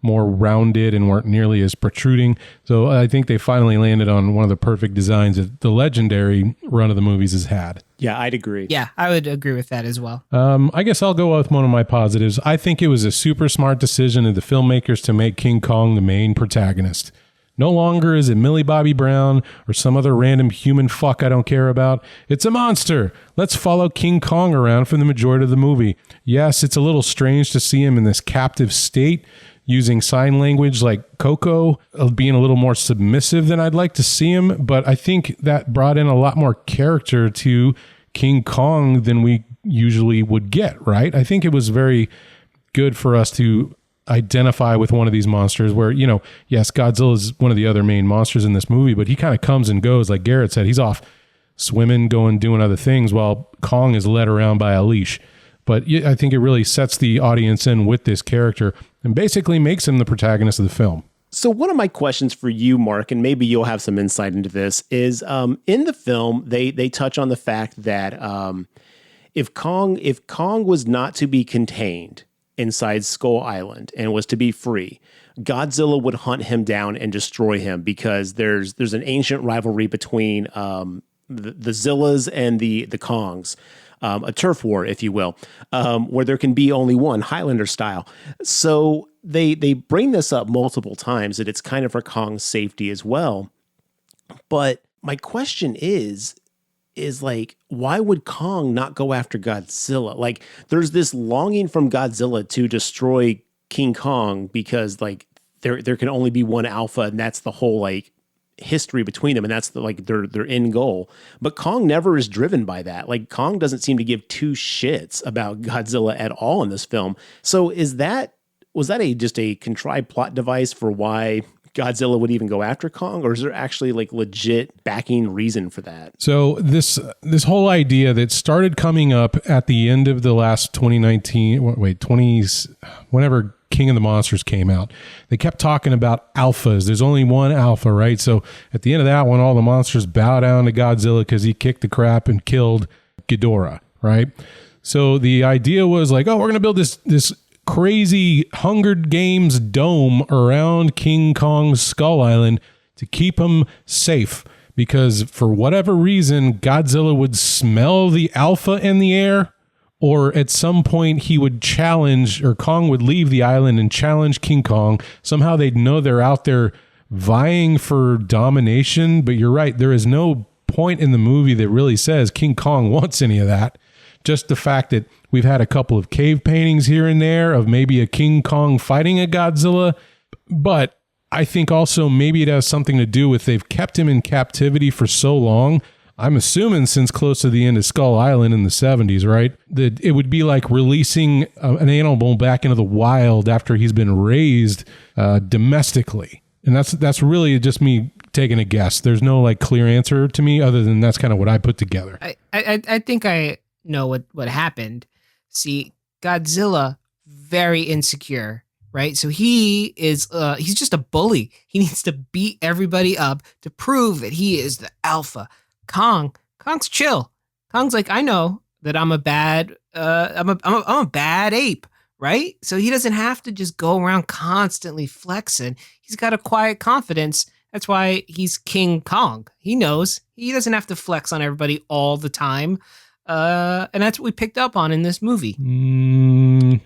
more rounded and weren't nearly as protruding. So I think they finally landed on one of the perfect designs that the legendary run of the movies has had. Yeah, I'd agree. Yeah, I would agree with that as well. I guess I'll go with one of my positives. I think it was a super smart decision of the filmmakers to make King Kong the main protagonist. No longer is it Millie Bobby Brown or some other random human fuck I don't care about. It's a monster. Let's follow King Kong around for the majority of the movie. Yes, it's a little strange to see him in this captive state, using sign language like Coco, being a little more submissive than I'd like to see him. But I think that brought in a lot more character to King Kong than we usually would get, right? I think it was very good for us to identify with one of these monsters where, yes, Godzilla is one of the other main monsters in this movie, but he kind of comes and goes. Like Garrett said, he's off swimming, doing other things while Kong is led around by a leash. But I think it really sets the audience in with this character and basically makes him the protagonist of the film. So one of my questions for you, Mark, and maybe you'll have some insight into this, is in the film, they touch on the fact that if Kong was not to be contained inside Skull Island and was to be free, Godzilla would hunt him down and destroy him because there's an ancient rivalry between the Zillas and the Kongs. A turf war, if you will, where there can be only one, Highlander style. So they bring this up multiple times that it's kind of for Kong's safety as well. But my question is like, why would Kong not go after Godzilla? Like, there's this longing from Godzilla to destroy King Kong because like there can only be one alpha, and that's the whole like history between them, and that's their end goal. But Kong never is driven by that. Like, Kong doesn't seem to give two shits about Godzilla at all in this film. So was that just a contrived plot device for why Godzilla would even go after Kong, or is there actually like legit backing reason for that? So this whole idea that started coming up at the end of the last 20s, whenever King of the Monsters came out, they kept talking about alphas. There's only one alpha, right? So at the end of that one, all the monsters bow down to Godzilla because he kicked the crap and killed Ghidorah, right? So the idea was like, oh, we're going to build this crazy Hunger Games dome around King Kong's Skull Island to keep him safe, because for whatever reason, Godzilla would smell the alpha in the air, or at some point he would challenge, or Kong would leave the island and challenge King Kong. Somehow they'd know they're out there vying for domination. But you're right, there is no point in the movie that really says King Kong wants any of that. Just the fact that we've had a couple of cave paintings here and there of maybe a King Kong fighting a Godzilla. But I think also maybe it has something to do with they've kept him in captivity for so long. I'm assuming since close to the end of Skull Island in the 70s, right? That it would be like releasing an animal back into the wild after he's been raised domestically. And that's really just me taking a guess. There's no like clear answer to me other than that's kind of what I put together. I think I know what happened. See, Godzilla, very insecure, right? So he is he's just a bully. He needs to beat everybody up to prove that he is the alpha. Kong's chill. Kong's like, I know that I'm a bad I'm a bad ape, right? So he doesn't have to just go around constantly flexing. He's got a quiet confidence. That's why he's King Kong. He knows he doesn't have to flex on everybody all the time. And that's what we picked up on in this movie.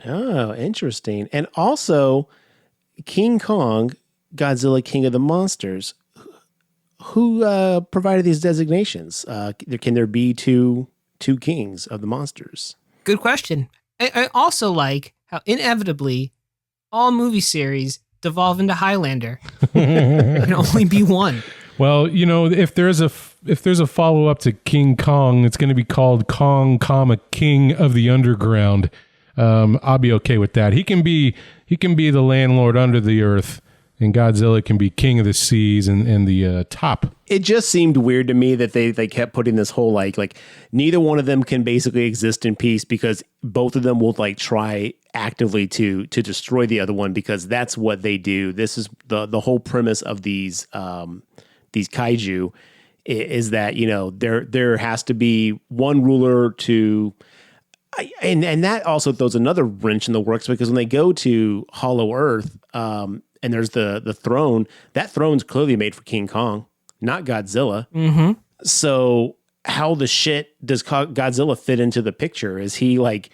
Oh, interesting. And also, King Kong, Godzilla, King of the Monsters. Who provided these designations? Can there be two kings of the monsters? Good question. I also like how inevitably all movie series devolve into Highlander. There can only be one. Well, if there's a follow up to King Kong, it's going to be called Kong, King of the Underground. I'll be okay with that. He can be the landlord under the earth, and Godzilla can be king of the seas and the top. It just seemed weird to me that they kept putting this whole like neither one of them can basically exist in peace because both of them will like try actively to destroy the other one because that's what they do. This is the whole premise of these kaiju is that there has to be one ruler to. And that also throws another wrench in the works because when they go to Hollow Earth, and there's the throne. That throne's clearly made for King Kong, not Godzilla. Mm-hmm. So how the shit does Godzilla fit into the picture? Is he like,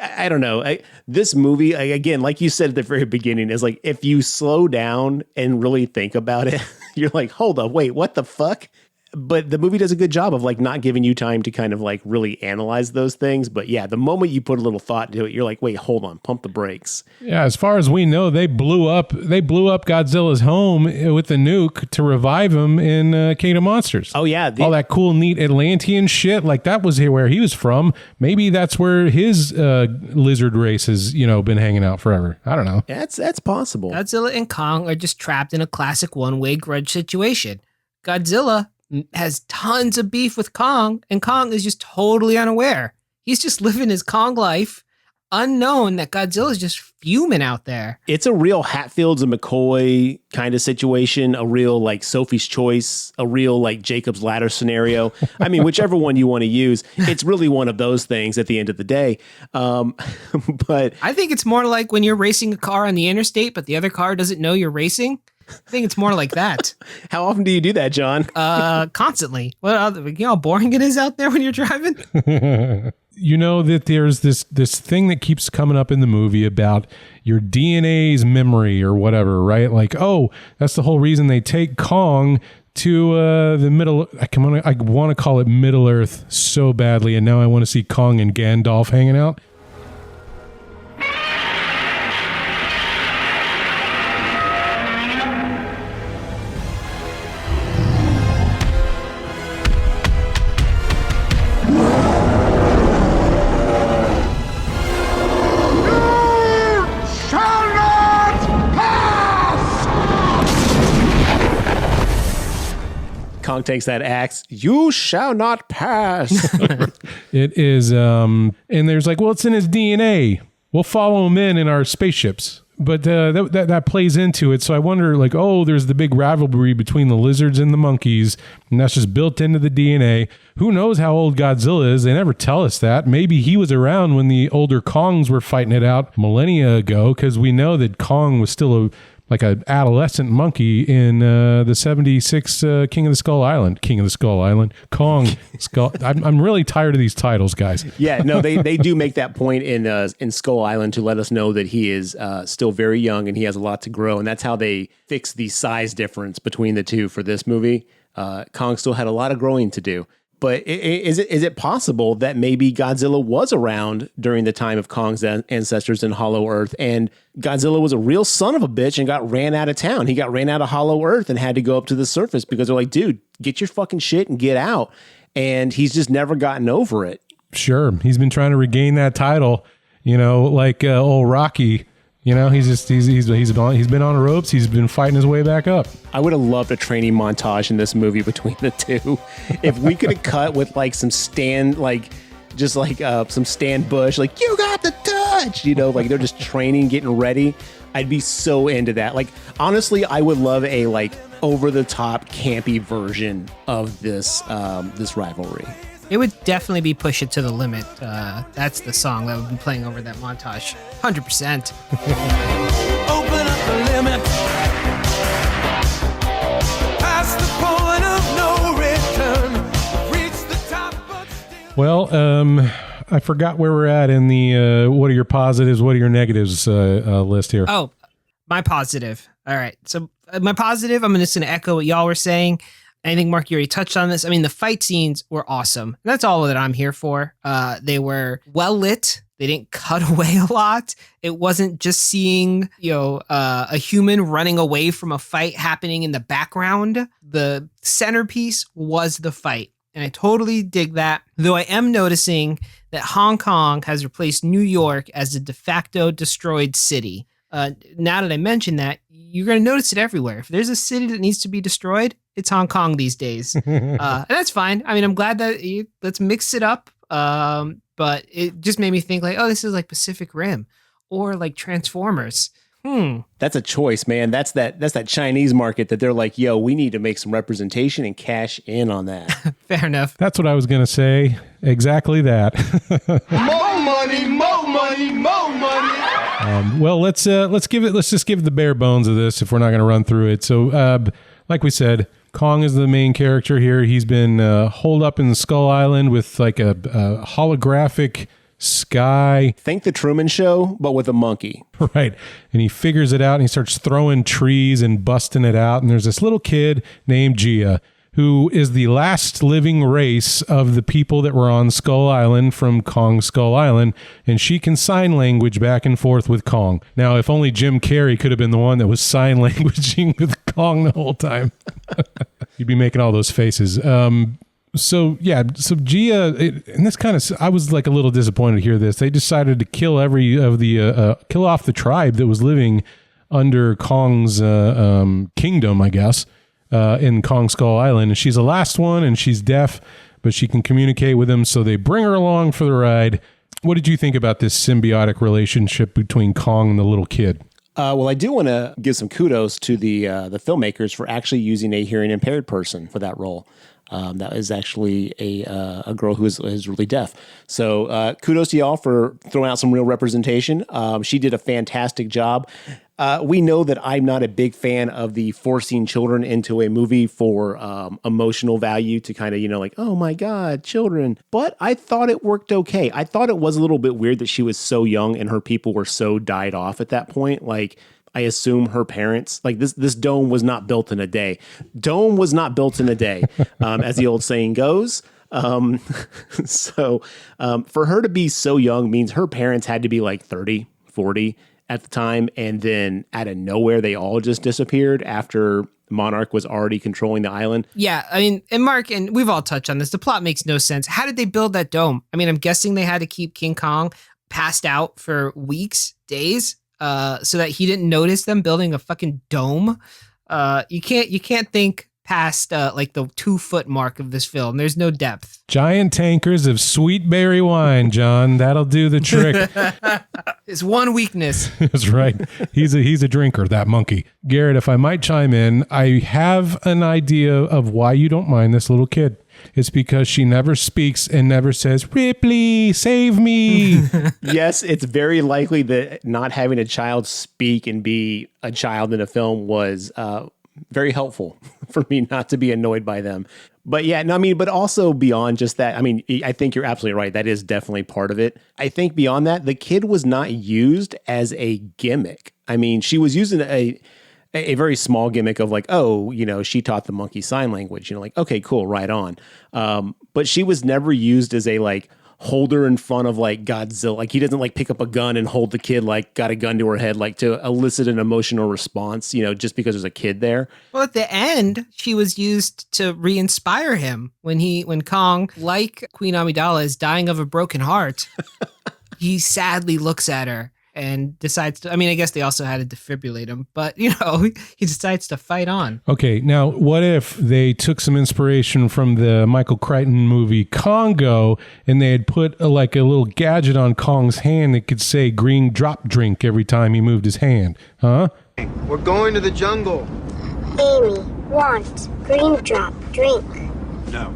I don't know. This movie, again, like you said at the very beginning, is like, if you slow down and really think about it, you're like, hold up, wait, what the fuck? but the movie does a good job of like not giving you time to kind of like really analyze those things. But yeah, the moment you put a little thought into it, you're like, wait, hold on, pump the brakes. Yeah, as far as we know, they blew up Godzilla's home with the nuke to revive him in King of Monsters. Oh yeah, all that cool, neat Atlantean shit. Like that was where he was from. Maybe that's where his lizard race has been hanging out forever. I don't know. That's possible. Godzilla and Kong are just trapped in a classic one-way grudge situation. Godzilla has tons of beef with Kong, and Kong is just totally unaware. He's just living his Kong life, unknown that Godzilla's just fuming out there. It's a real Hatfields and McCoy kind of situation, a real like Sophie's Choice, a real like Jacob's Ladder scenario. I mean, whichever one you want to use, it's really one of those things at the end of the day. But I think it's more like when you're racing a car on the interstate, but the other car doesn't know you're racing. I think it's more like that. How often do you do that, John? Constantly. You know how boring it is out there when you're driving? You know that there's this thing that keeps coming up in the movie about your DNA's memory or whatever, right? Like, oh, that's the whole reason they take Kong to the middle. I want to call it Middle Earth so badly, and now I want to see Kong and Gandalf hanging out. Kong takes that axe. You shall not pass. It is, and there's like, well, it's in his DNA. We'll follow him in our spaceships. But that plays into it. So I wonder, like, oh, there's the big rivalry between the lizards and the monkeys, and that's just built into the DNA. Who knows how old Godzilla is? They never tell us that. Maybe he was around when the older Kongs were fighting it out millennia ago, because we know that Kong was still like an adolescent monkey in the 76 King of the Skull Island. Kong Skull. I'm really tired of these titles, guys. Yeah, no, they do make that point in Skull Island to let us know that he is still very young and he has a lot to grow. And that's how they fix the size difference between the two for this movie. Kong still had a lot of growing to do. But is it possible that maybe Godzilla was around during the time of Kong's ancestors in Hollow Earth, and Godzilla was a real son of a bitch and got ran out of town? He got ran out of Hollow Earth and had to go up to the surface because they're like, dude, get your fucking shit and get out. And he's just never gotten over it. Sure. He's been trying to regain that title, like old Rocky. He's been on the ropes. He's been fighting his way back up. I would have loved a training montage in this movie between the two. If we could have cut with like some Stan, some Stan Bush, like, you got the touch, like they're just training, getting ready. I'd be so into that. Like, honestly, I would love a like over the top campy version of this rivalry. It would definitely be Push It to the Limit. That's the song that would be playing over that montage. 100%. Open up the limit. Past the point of no return. Reach the top, but still... Well, I forgot where we're at in the what are your positives, what are your negatives list here. Oh, my positive. All right. So my positive, I'm just going to echo what y'all were saying. I think Mark, you already touched on this. I mean, the fight scenes were awesome. That's all that I'm here for. They were well lit. They didn't cut away a lot. It wasn't just seeing, a human running away from a fight happening in the background. The centerpiece was the fight. And I totally dig that. Though I am noticing that Hong Kong has replaced New York as the de facto destroyed city. Now that I mention that, you're going to notice it everywhere. If there's a city that needs to be destroyed, it's Hong Kong these days. And that's fine. I mean, I'm glad that let's mix it up. But it just made me think like, oh, this is like Pacific Rim or like Transformers. That's a choice, man. That's that Chinese market that they're like, yo, we need to make some representation and cash in on that. Fair enough. That's what I was going to say. Exactly that. More money, more money, more money. Well, let's just give the bare bones of this if we're not going to run through it. So, like we said, Kong is the main character here. He's been holed up in the Skull Island with like a holographic sky. Think the Truman Show, but with a monkey. Right. And he figures it out and he starts throwing trees and busting it out. And there's this little kid named Gia who is the last living race of the people that were on Skull Island from Kong Skull Island, and she can sign language back and forth with Kong. Now, if only Jim Carrey could have been the one that was sign languaging with Kong the whole time. You'd be making all those faces. So Gia, and this kind of, I was like a little disappointed to hear this. They decided to kill kill off the tribe that was living under Kong's kingdom, I guess, in Kong Skull Island. And she's the last one, and she's deaf, but she can communicate with him. So they bring her along for the ride. What did you think about this symbiotic relationship between Kong and the little kid? Well, I do want to give some kudos to the filmmakers for actually using a hearing impaired person for that role. That is actually a girl who is really deaf. So kudos to y'all for throwing out some real representation. She did a fantastic job. We know that I'm not a big fan of the forcing children into a movie for emotional value to kind of, like, oh my God, children. But I thought it worked okay. I thought it was a little bit weird that she was so young and her people were so died off at that point. Like, I assume her parents, like this dome was not built in a day. Dome was not built in a day, as the old saying goes. So for her to be so young means her parents had to be like 30, 40 at the time. And then out of nowhere, they all just disappeared after Monarch was already controlling the island. Yeah, I mean, and Mark, and we've all touched on this, the plot makes no sense. How did they build that dome? I mean, I'm guessing they had to keep King Kong passed out for weeks, days, so that he didn't notice them building a fucking dome. You can't think past like the 2-foot mark of this film. There's no depth. Giant tankers of sweet berry wine, John. That'll do the trick. It's one weakness. That's right. He's a drinker, that monkey. Garrett, if I might chime in, I have an idea of why you don't mind this little kid. It's because she never speaks and never says, Ripley, save me. Yes, it's very likely that not having a child speak and be a child in a film was very helpful for me not to be annoyed by them. But yeah, no, I mean, but also beyond just that, I mean, I think you're absolutely right. That is definitely part of it. I think beyond that, the kid was not used as a gimmick. I mean, she was using a very small gimmick of like, oh, she taught the monkey sign language, like, okay, cool, right on. But she was never used as a like holder in front of like Godzilla. Like he doesn't like pick up a gun and hold the kid like got a gun to her head, like to elicit an emotional response, just because there's a kid there. Well, at the end, she was used to re-inspire him when Kong, like Queen Amidala, is dying of a broken heart. He sadly looks at her and decides to, I mean, I guess they also had to defibrillate him, but he decides to fight on. Okay, now what if they took some inspiration from the Michael Crichton movie Congo and they had put a little gadget on Kong's hand that could say green drop drink every time he moved his hand, huh? We're going to the jungle. Amy wants green drop drink. No.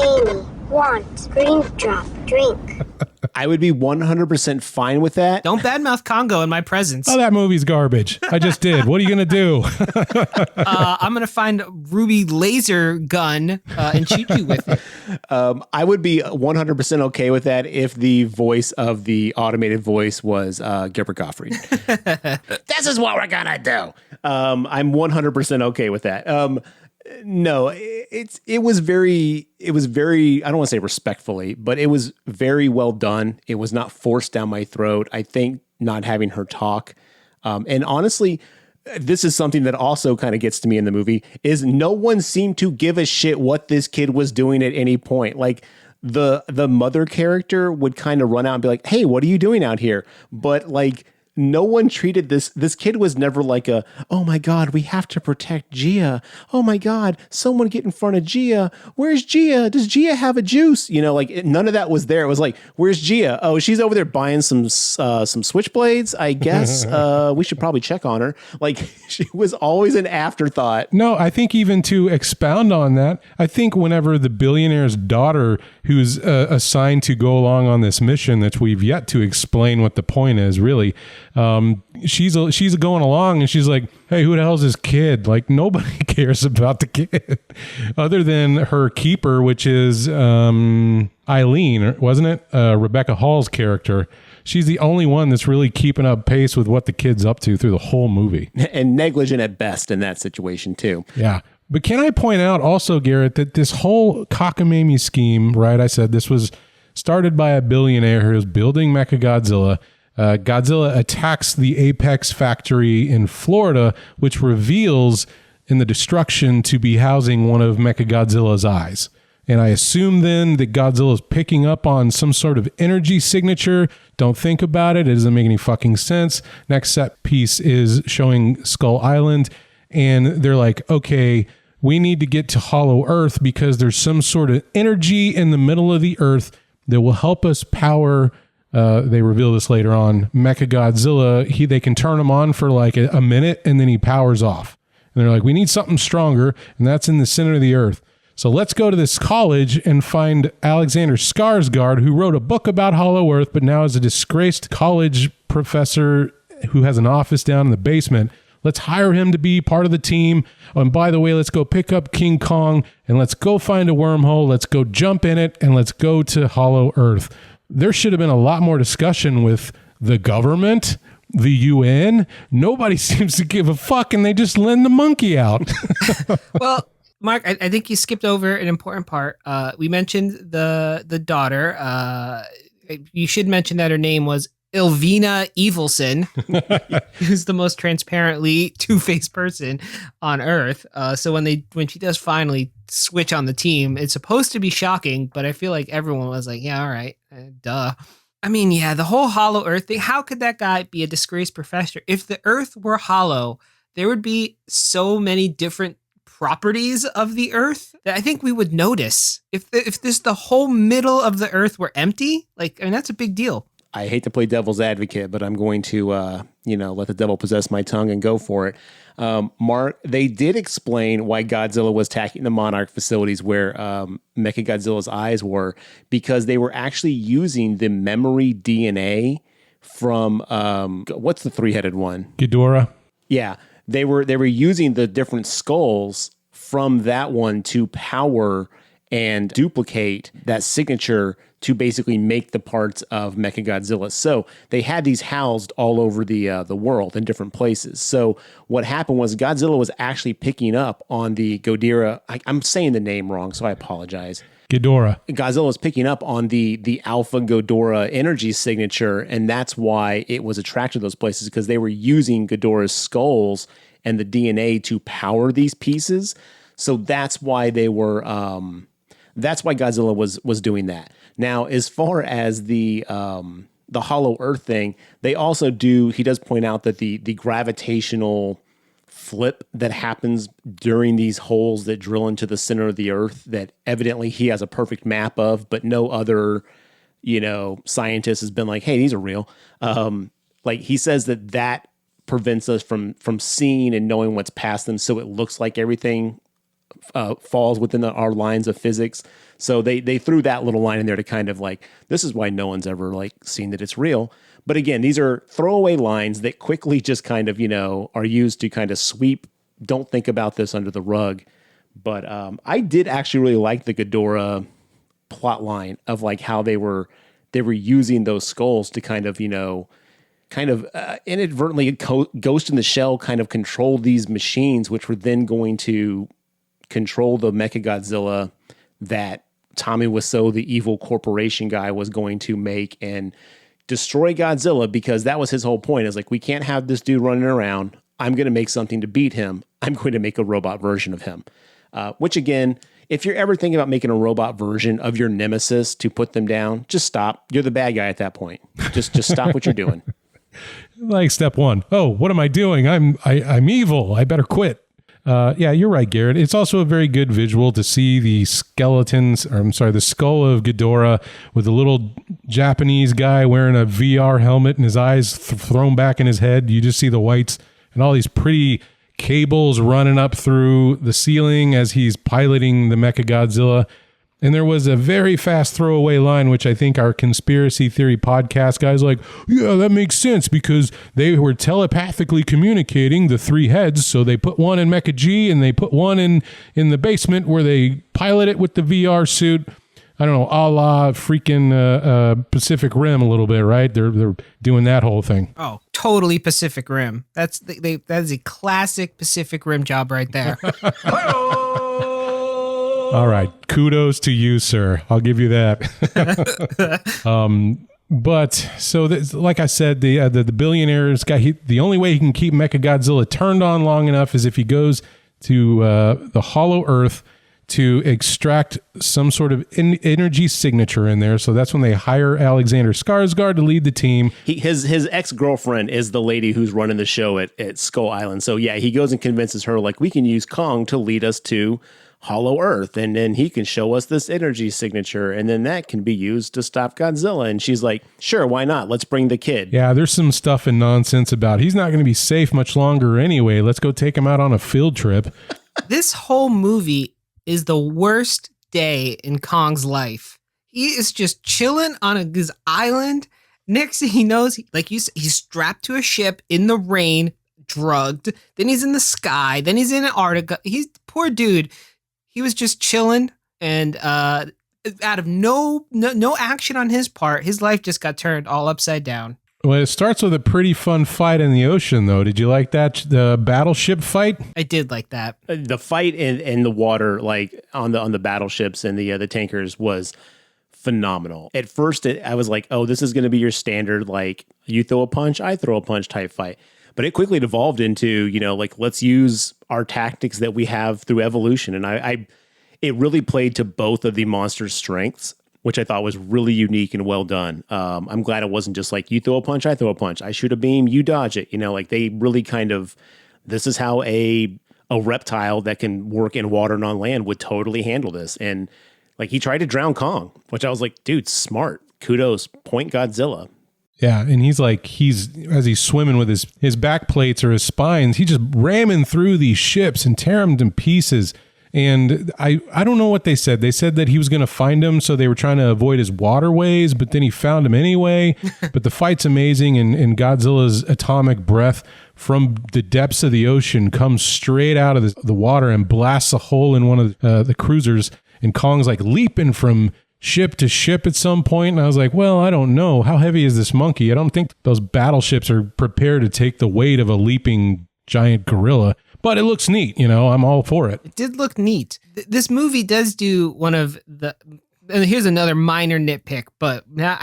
Amy wants green drop drink. I would be 100% fine with that. Don't badmouth Congo in my presence. Oh, that movie's garbage. I just did. What are you going to do? I'm going to find a Ruby laser gun and shoot you with it. I would be 100% okay with that if the voice of the automated voice was Gilbert Gottfried. This is what we're going to do. I'm 100% okay with that. No, it was very, I don't want to say respectfully, but it was very well done. It was not forced down my throat. I think not having her talk. And honestly, this is something that also kind of gets to me in the movie is no one seemed to give a shit what this kid was doing at any point. Like the mother character would kind of run out and be like, hey, what are you doing out here? But like, no one treated this kid was never like oh my God, we have to protect Gia. Oh my God, someone get in front of Gia. Where's Gia? Does Gia have a juice? None of that was there. It was like, where's Gia? Oh, she's over there buying some switchblades, I guess. We should probably check on her. Like she was always an afterthought. No, I think even to expound on that, I think whenever the billionaire's daughter, who's assigned to go along on this mission that we've yet to explain what the point is really, she's going along and she's like, hey, who the hell's this kid? Like nobody cares about the kid other than her keeper, which is Eileen, wasn't it? Rebecca Hall's character. She's the only one that's really keeping up pace with what the kid's up to through the whole movie. And negligent at best in that situation too. Yeah. But can I point out also, Garrett, that this whole cockamamie scheme, right? I said this was started by a billionaire who was building Mechagodzilla. Godzilla attacks the Apex factory in Florida, which reveals in the destruction to be housing one of Mechagodzilla's eyes. And I assume then that Godzilla is picking up on some sort of energy signature. Don't think about it. It doesn't make any fucking sense. Next set piece is showing Skull Island. And they're like, okay, we need to get to Hollow Earth because there's some sort of energy in the middle of the Earth that will help us power. They reveal this later on. Mechagodzilla, they can turn him on for like a minute and then he powers off. And they're like, we need something stronger. And that's in the center of the Earth. So let's go to this college and find Alexander Skarsgård, who wrote a book about Hollow Earth, but now is a disgraced college professor who has an office down in the basement. Let's hire him to be part of the team. Oh, and by the way, let's go pick up King Kong and let's go find a wormhole. Let's go jump in it and let's go to Hollow Earth. There should have been a lot more discussion with the government, the UN. Nobody seems to give a fuck and they just lend the monkey out. Well, Mark, I think you skipped over an important part. We mentioned the daughter. You should mention that her name was Ilvina Evilson, who's the most transparently two-faced person on Earth. So when she does finally switch on the team, it's supposed to be shocking, but I feel like everyone was like, yeah, all right, duh. I mean, yeah, the whole Hollow Earth thing, how could that guy be a disgraced professor? If the Earth were hollow, there would be so many different properties of the Earth that I think we would notice. If the whole middle of the Earth were empty, like, I mean, that's a big deal. I hate to play devil's advocate, but I'm going to, let the devil possess my tongue and go for it. Mark, they did explain why Godzilla was attacking the Monarch facilities where Mechagodzilla's eyes were, because they were actually using the memory DNA from, what's the three-headed one? Ghidorah. Yeah, they were using the different skulls from that one to power and duplicate that signature to basically make the parts of Mechagodzilla. So they had these housed all over the world in different places. So what happened was Godzilla was actually picking up on the Ghidorah. I'm saying the name wrong, so I apologize. Ghidorah. Godzilla was picking up on the Alpha Ghidorah energy signature, and that's why it was attracted to those places, because they were using Ghidorah's skulls and the DNA to power these pieces. So that's why they were. That's why Godzilla was doing that. Now, as far as the Hollow Earth thing, they also do. He does point out that the gravitational flip that happens during these holes that drill into the center of the Earth, that evidently he has a perfect map of, but no other, scientist has been like, hey, these are real. Like he says that prevents us from seeing and knowing what's past them, so it looks like everything falls within our lines of physics. So they threw that little line in there to kind of like, this is why no one's ever like seen that it's real. But again, these are throwaway lines that quickly just kind of, are used to kind of sweep, don't think about this under the rug. But I did actually really like the Ghidorah plot line of like how they were using those skulls to kind of, inadvertently Ghost in the Shell kind of control these machines, which were then going to control the Mechagodzilla that Tommy Wiseau, the evil corporation guy, was going to make and destroy Godzilla, because that was his whole point. Is like, we can't have this dude running around. I'm going to make something to beat him. I'm going to make a robot version of him. Which again, if you're ever thinking about making a robot version of your nemesis to put them down, just stop. You're the bad guy at that point. Just stop what you're doing. Like step one. Oh, what am I doing? I'm evil. I better quit. Yeah, you're right, Garrett. It's also a very good visual to see the skull of Ghidorah with a little Japanese guy wearing a VR helmet and his eyes thrown back in his head. You just see the whites and all these pretty cables running up through the ceiling as he's piloting the Mechagodzilla. And there was a very fast throwaway line, which I think our conspiracy theory podcast guys like, yeah, that makes sense, because they were telepathically communicating, the three heads. So they put one in Mecha G and they put one in the basement where they pilot it with the VR suit. I don't know, a la freaking Pacific Rim a little bit, right? They're doing that whole thing. Oh, totally Pacific Rim. That is a classic Pacific Rim job right there. All right. Kudos to you, sir. I'll give you that. But so like I said, the billionaire's got the only way he can keep Mechagodzilla turned on long enough is if he goes to the Hollow Earth to extract some sort of energy signature in there. So that's when they hire Alexander Skarsgård to lead the team. His ex-girlfriend is the lady who's running the show at Skull Island. So yeah, he goes and convinces her, like, we can use Kong to lead us to Hollow Earth, and then he can show us this energy signature, and then that can be used to stop Godzilla. And she's like, sure, why not? Let's bring the kid. Yeah, there's some stuff and nonsense about he's not going to be safe much longer anyway. Let's go take him out on a field trip. This whole movie is the worst day in Kong's life. He is just chilling on his island. Next thing he knows, like you said, he's strapped to a ship in the rain, drugged. Then he's in the sky. Then he's in Antarctica. He's poor dude. He was just chilling, and out of no action on his part, his life just got turned all upside down. Well, it starts with a pretty fun fight in the ocean, though. Did you like that, the battleship fight? I did like that. The fight in the water, like on the battleships and the tankers, was phenomenal. At first, I was like, oh, this is going to be your standard, like, you throw a punch, I throw a punch type fight. But it quickly devolved into, like, let's use our tactics that we have through evolution. And it really played to both of the monsters' strengths, which I thought was really unique and well done. I'm glad it wasn't just like, you throw a punch, I throw a punch. I shoot a beam, you dodge it. Like, they really kind of, this is how a reptile that can work in water and on land would totally handle this. And, like, he tried to drown Kong, which I was like, dude, smart. Kudos. Point Godzilla. Yeah, and he's as he's swimming with his back plates or his spines, he's just ramming through these ships and tearing them to pieces. And I don't know what they said. They said that he was going to find him, so they were trying to avoid his waterways, but then he found him anyway. But the fight's amazing, and Godzilla's atomic breath from the depths of the ocean comes straight out of the water and blasts a hole in one of the cruisers, and Kong's like leaping from ship to ship at some point, and I was like, well, I don't know. How heavy is this monkey? I don't think those battleships are prepared to take the weight of a leaping giant gorilla, but it looks neat. I'm all for it. It did look neat. This movie does do one of the, and here's another minor nitpick, but now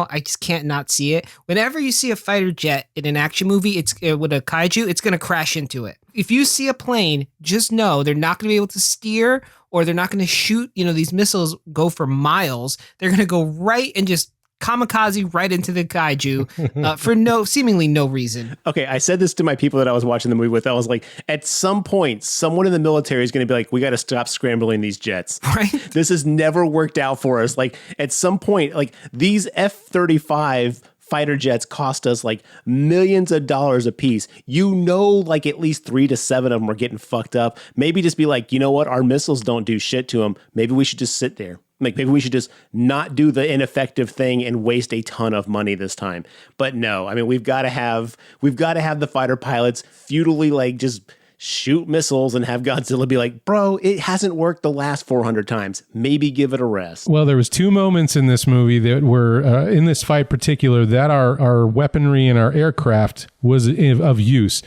I just can't not see it. Whenever you see a fighter jet in an action movie, it's with a kaiju, it's going to crash into it. If you see a plane, just know they're not going to be able to steer, or they're not going to shoot, these missiles go for miles. They're going to go right and just kamikaze right into the kaiju for seemingly no reason. Okay, I said this to my people that I was watching the movie with. I was like, at some point, someone in the military is going to be like, we got to stop scrambling these jets. Right? This has never worked out for us. Like, at some point, like, these F-35 fighter jets cost us like millions of dollars a piece. Like at least 3 to 7 of them are getting fucked up. Maybe just be like, you know what? Our missiles don't do shit to them. Maybe we should just sit there. Like, maybe we should just not do the ineffective thing and waste a ton of money this time. But no, I mean, we've got to have the fighter pilots futilely, like, just shoot missiles and have Godzilla be like, bro, it hasn't worked the last 400 times. Maybe give it a rest. Well, there was 2 moments in this movie that were, in this fight particular, that our weaponry and our aircraft was of use.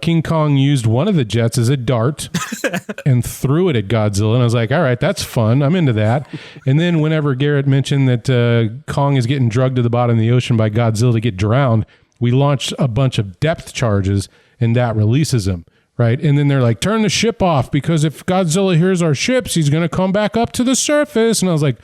King Kong used one of the jets as a dart and threw it at Godzilla. And I was like, all right, that's fun. I'm into that. And then whenever Garrett mentioned that Kong is getting drugged to the bottom of the ocean by Godzilla to get drowned, we launched a bunch of depth charges, and that releases him. Right. And then they're like, turn the ship off, because if Godzilla hears our ships, he's going to come back up to the surface. And I was like,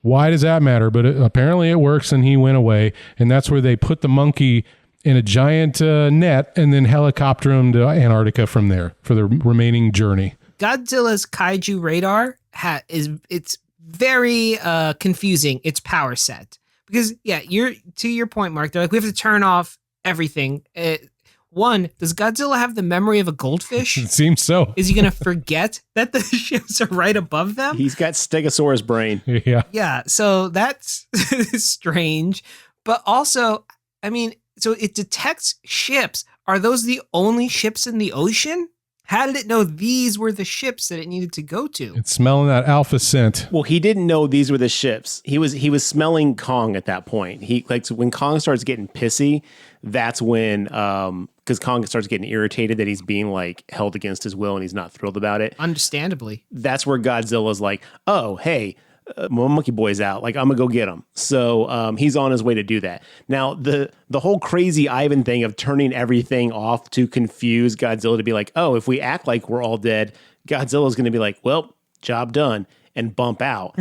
why does that matter? But apparently it works, and he went away. And that's where they put the monkey in a giant net and then helicopter him to Antarctica from there for the remaining journey. Godzilla's kaiju radar it's very confusing, its power set. Because, yeah, to your point, Mark, they're like, we have to turn off everything. One, does Godzilla have the memory of a goldfish? It seems so. Is he going to forget that the ships are right above them? He's got Stegosaurus brain. Yeah. Yeah, so that's strange. But also, I mean, so it detects ships. Are those the only ships in the ocean? How did it know these were the ships that it needed to go to? It's smelling that alpha scent. Well, he didn't know these were the ships. He was smelling Kong at that point. So when Kong starts getting pissy, that's when because Kong starts getting irritated that he's being like held against his will and he's not thrilled about it. Understandably. That's where Godzilla's like, oh, hey, my monkey boy's out. Like, I'm gonna go get him. So he's on his way to do that. Now, the whole crazy Ivan thing of turning everything off to confuse Godzilla to be like, oh, if we act like we're all dead, Godzilla's gonna be like, well, job done, and bump out.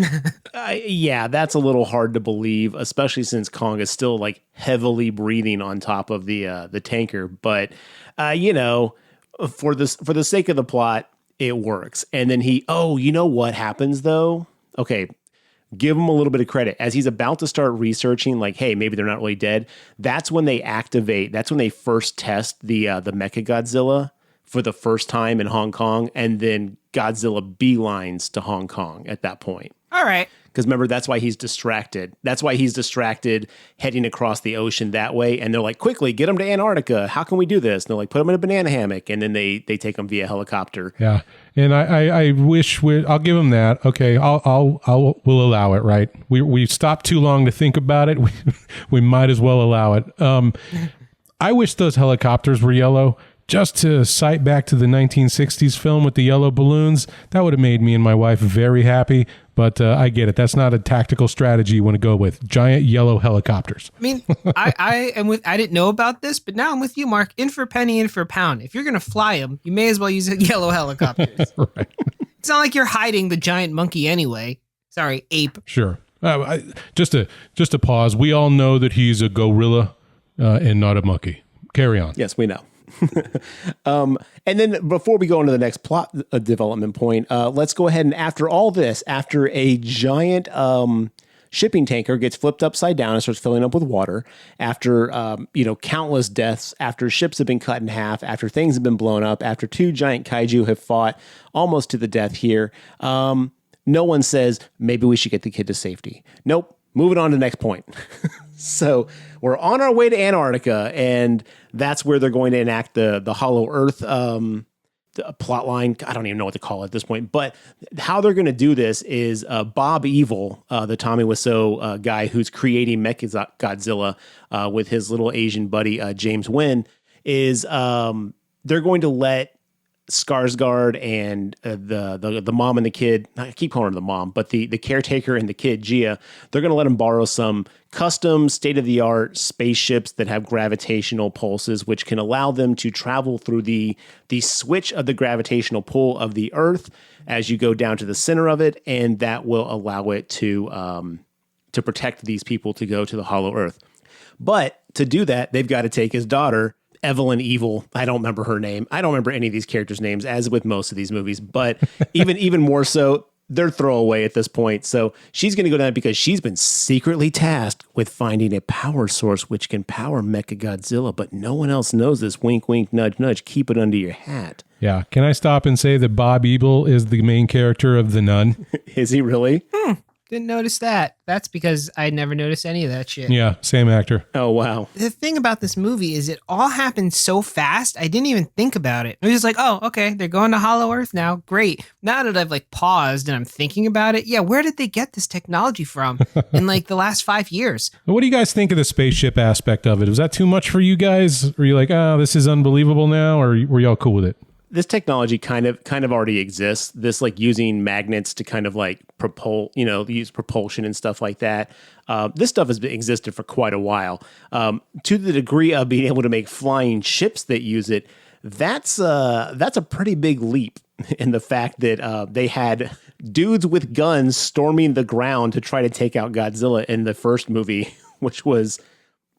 Yeah, that's a little hard to believe, especially since Kong is still like heavily breathing on top of the tanker. But for the sake of the plot, it works. And then you know what happens though? Okay, give him a little bit of credit. As he's about to start researching, like, hey, maybe they're not really dead, that's when they first test the Mechagodzilla for the first time in Hong Kong, and then Godzilla beelines to Hong Kong at that point. All right. Because remember, that's why he's distracted. That's why he's distracted heading across the ocean that way. And they're like, quickly, get him to Antarctica. How can we do this? And they're like, put him in a banana hammock. And then they take him via helicopter. Yeah. And I wish I'll give him that. Okay. We'll allow it, right? We stopped too long to think about it. We might as well allow it. I wish those helicopters were yellow. Just to cite back to the 1960s film with the yellow balloons, that would have made me and my wife very happy. But I get it. That's not a tactical strategy you want to go with. Giant yellow helicopters. I mean, I didn't know about this, but now I'm with you, Mark. In for a penny, in for a pound. If you're going to fly them, you may as well use yellow helicopters. Right. It's not like you're hiding the giant monkey anyway. Sorry, ape. Sure. Just to pause. We all know that he's a gorilla and not a monkey. Carry on. Yes, we know. And then before we go into the next plot development point, let's go ahead and after a giant shipping tanker gets flipped upside down and starts filling up with water, after countless deaths, after ships have been cut in half, after things have been blown up, after two giant kaiju have fought almost to the death here, no one says maybe we should get the kid to safety. Nope. Moving on to the next point. So we're on our way to Antarctica, and that's where they're going to enact the Hollow Earth plot line. I don't even know what to call it at this point, but how they're going to do this is Bob Evil, the Tommy Wiseau guy who's creating Mechagodzilla with his little Asian buddy, James Nguyen, is they're going to let Skarsgård and the mom and the kid, I keep calling her the mom, but the caretaker and the kid, Gia, they're going to let them borrow some custom state-of-the-art spaceships that have gravitational pulses, which can allow them to travel through the switch of the gravitational pull of the Earth as you go down to the center of it, and that will allow it to protect these people to go to the Hollow Earth. But to do that, they've got to take his daughter, Evelyn Evil. I don't remember her name. I don't remember any of these characters' names, as with most of these movies, but even more so, they're throwaway at this point. So she's going to go down because she's been secretly tasked with finding a power source which can power Mechagodzilla, but no one else knows this. Wink, wink, nudge, nudge. Keep it under your hat. Yeah. Can I stop and say that Bob Ebel is the main character of The Nun? Is he really? Didn't notice that. That's because I never noticed any of that shit. Yeah, same actor. Oh, wow. The thing about this movie is it all happened so fast, I didn't even think about it. I was just like, oh, okay, they're going to Hollow Earth now. Great. Now that I've like paused and I'm thinking about it, yeah, where did they get this technology from in like the last 5 years? What do you guys think of the spaceship aspect of it? Was that too much for you guys? Were you like, oh, this is unbelievable now? Or were y'all cool with it? This technology kind of already exists. This like using magnets to kind of like use propulsion and stuff like that. This stuff has existed for quite a while. To the degree of being able to make flying ships that use it, that's a pretty big leap in the fact that they had dudes with guns storming the ground to try to take out Godzilla in the first movie, which was,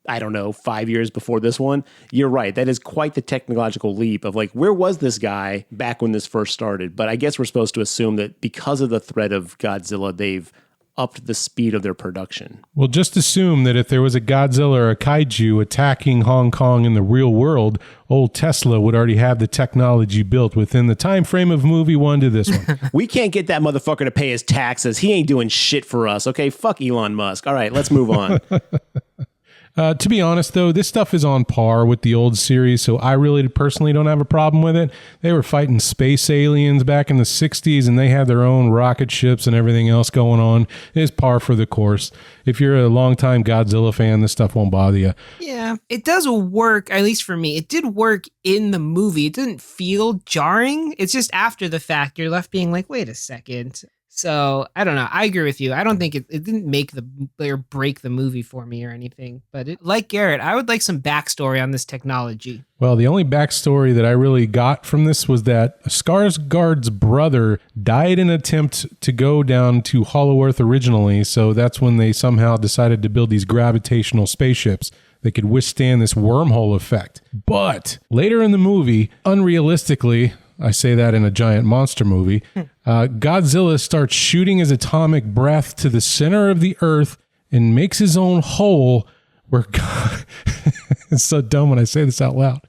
I don't know, 5 years before this one. You're right. That is quite the technological leap of like, where was this guy back when this first started? But I guess we're supposed to assume that because of the threat of Godzilla, they've upped the speed of their production. Well, just assume that if there was a Godzilla or a kaiju attacking Hong Kong in the real world, old Tesla would already have the technology built within the time frame of movie one to this one. We can't get that motherfucker to pay his taxes. He ain't doing shit for us. Okay, fuck Elon Musk. All right, let's move on. To be honest, though, this stuff is on par with the old series, so I really personally don't have a problem with it. They were fighting space aliens back in the 60s, and they had their own rocket ships and everything else going on. It's par for the course. If you're a longtime Godzilla fan, this stuff won't bother you. Yeah, it does work, at least for me. It did work in the movie. It didn't feel jarring. It's just after the fact, you're left being like, wait a second. So I don't know. I agree with you. I don't think it didn't make or break the movie for me or anything. But like Garrett, I would like some backstory on this technology. Well, the only backstory that I really got from this was that Skarsgård's brother died in an attempt to go down to Hollow Earth originally. So that's when they somehow decided to build these gravitational spaceships that could withstand this wormhole effect. But later in the movie, unrealistically, I say that in a giant monster movie, Godzilla starts shooting his atomic breath to the center of the earth and makes his own hole where God, it's so dumb when I say this out loud.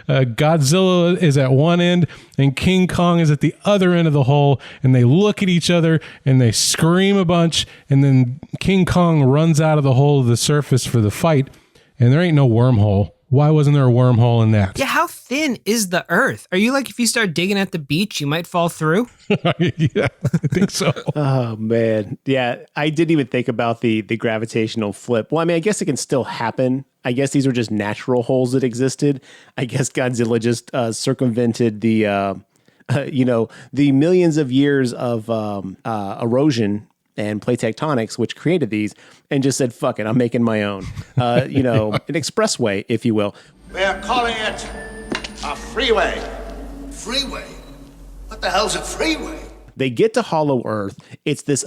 Godzilla is at one end and King Kong is at the other end of the hole, and they look at each other and they scream a bunch, and then King Kong runs out of the hole of the surface for the fight, and there ain't no wormhole. Why wasn't there a wormhole in that? Yeah, how thin is the earth? Are you like, if you start digging at the beach, you might fall through? Yeah, I think so. Oh, man. Yeah, I didn't even think about the gravitational flip. Well, I mean, I guess it can still happen. I guess these are just natural holes that existed. I guess Godzilla just circumvented the, the millions of years of erosion and plate tectonics, which created these, and just said, fuck it, I'm making my own. An expressway, if you will. We're calling it a freeway. Freeway? What the hell's a freeway? They get to Hollow Earth. It's this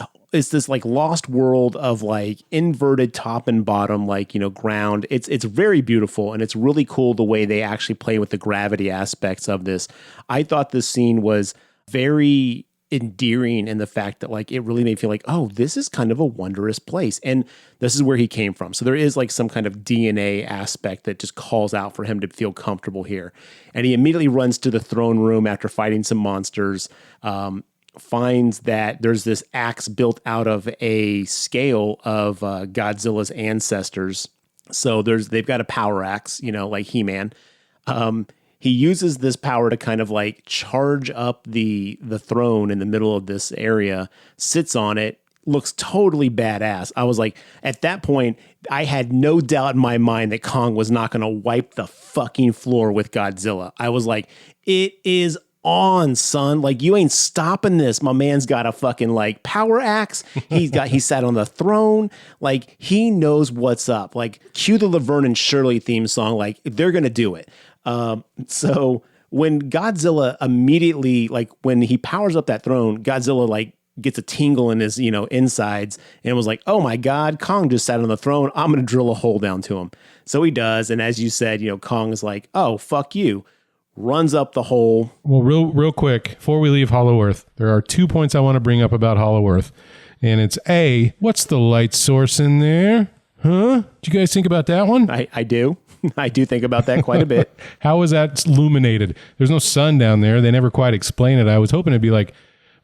like lost world of like inverted top and bottom, ground. It's very beautiful, and it's really cool the way they actually play with the gravity aspects of this. I thought this scene was very endearing in the fact that like it really made me feel like, oh, this is kind of a wondrous place, and this is where he came from. So there is like some kind of DNA aspect that just calls out for him to feel comfortable here. And he immediately runs to the throne room after fighting some monsters, finds that there's this axe built out of a scale of Godzilla's ancestors. So they've got a power axe, like He-Man. He uses this power to kind of like charge up the throne in the middle of this area, sits on it, looks totally badass. I was like, at that point, I had no doubt in my mind that Kong was not going to wipe the fucking floor with Godzilla. I was like, it is on, son. Like, you ain't stopping this. My man's got a fucking like power axe. He sat on the throne. Like, he knows what's up. Like, cue the Laverne and Shirley theme song. Like, they're going to do it. So when Godzilla immediately, like when he powers up that throne, Godzilla like gets a tingle in his, insides, and was like, oh my God, Kong just sat on the throne. I'm going to drill a hole down to him. So he does. And as you said, Kong is like, oh, fuck you. Runs up the hole. Well, real quick, before we leave Hollow Earth, there are 2 points I want to bring up about Hollow Earth. And it's A, what's the light source in there? Huh? Did you guys think about that one? I do. I do think about that quite a bit. How is that illuminated? There's no sun down there. They never quite explain it. I was hoping it'd be like,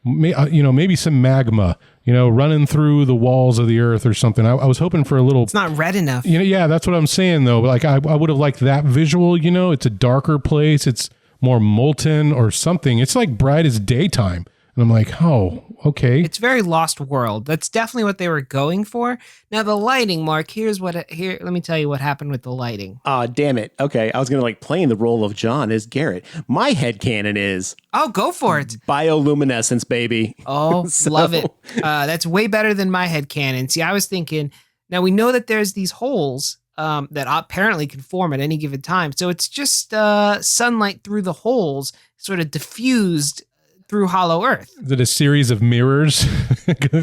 maybe some magma, running through the walls of the earth or something. I was hoping for a little. It's not red enough. Yeah, that's what I'm saying though. Like I would have liked that visual. It's a darker place. It's more molten or something. It's like bright as daytime. And I'm like, oh, okay. It's very Lost World. That's definitely what they were going for. Now the lighting, Mark, let me tell you what happened with the lighting. Damn it. Okay, I was going to playing the role of John as Garrett. My headcanon is... Oh, go for it. Bioluminescence, baby. Oh, love it. That's way better than my headcanon. See, I was thinking, now we know that there's these holes that apparently can form at any given time. So it's just sunlight through the holes, sort of diffused through Hollow Earth. Is it a series of mirrors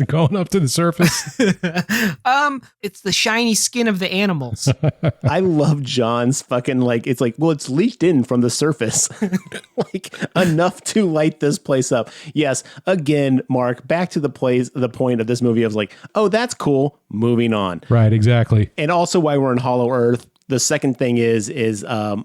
going up to the surface? It's the shiny skin of the animals. I love John's fucking it's leaked in from the surface. Enough to light this place up. Yes, again, Mark, back to the point of this movie. I was like, oh, that's cool. Moving on. Right, exactly. And also why we're in Hollow Earth, the second thing is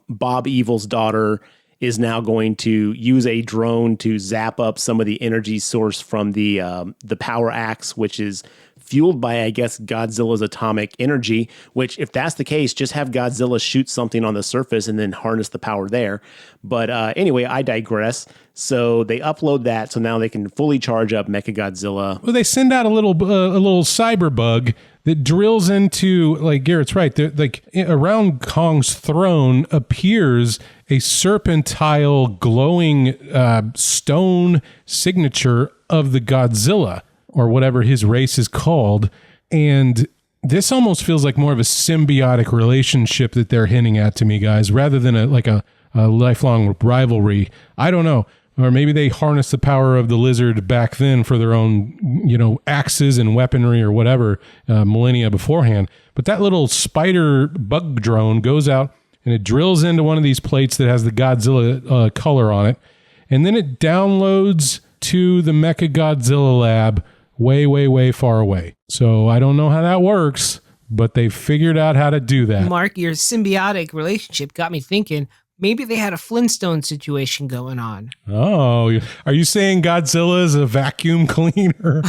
Bob Evil's daughter is now going to use a drone to zap up some of the energy source from the power axe, which is fueled by, I guess, Godzilla's atomic energy, which if that's the case, just have Godzilla shoot something on the surface and then harness the power there. But anyway, I digress. So they upload that, so now they can fully charge up Mechagodzilla. Well, they send out a little cyber bug that drills into, like Garrett's right, like around Kong's throne appears a serpentile glowing stone signature of the Godzilla, or whatever his race is called. And this almost feels like more of a symbiotic relationship that they're hinting at to me, guys, rather than a lifelong rivalry. I don't know. Or maybe they harnessed the power of the lizard back then for their own, axes and weaponry or whatever, millennia beforehand. But that little spider bug drone goes out and it drills into one of these plates that has the Godzilla color on it. And then it downloads to the Mechagodzilla lab way, way, way far away. So I don't know how that works, but they figured out how to do that. Mark, your symbiotic relationship got me thinking, maybe they had a Flintstone situation going on. Oh, are you saying Godzilla is a vacuum cleaner?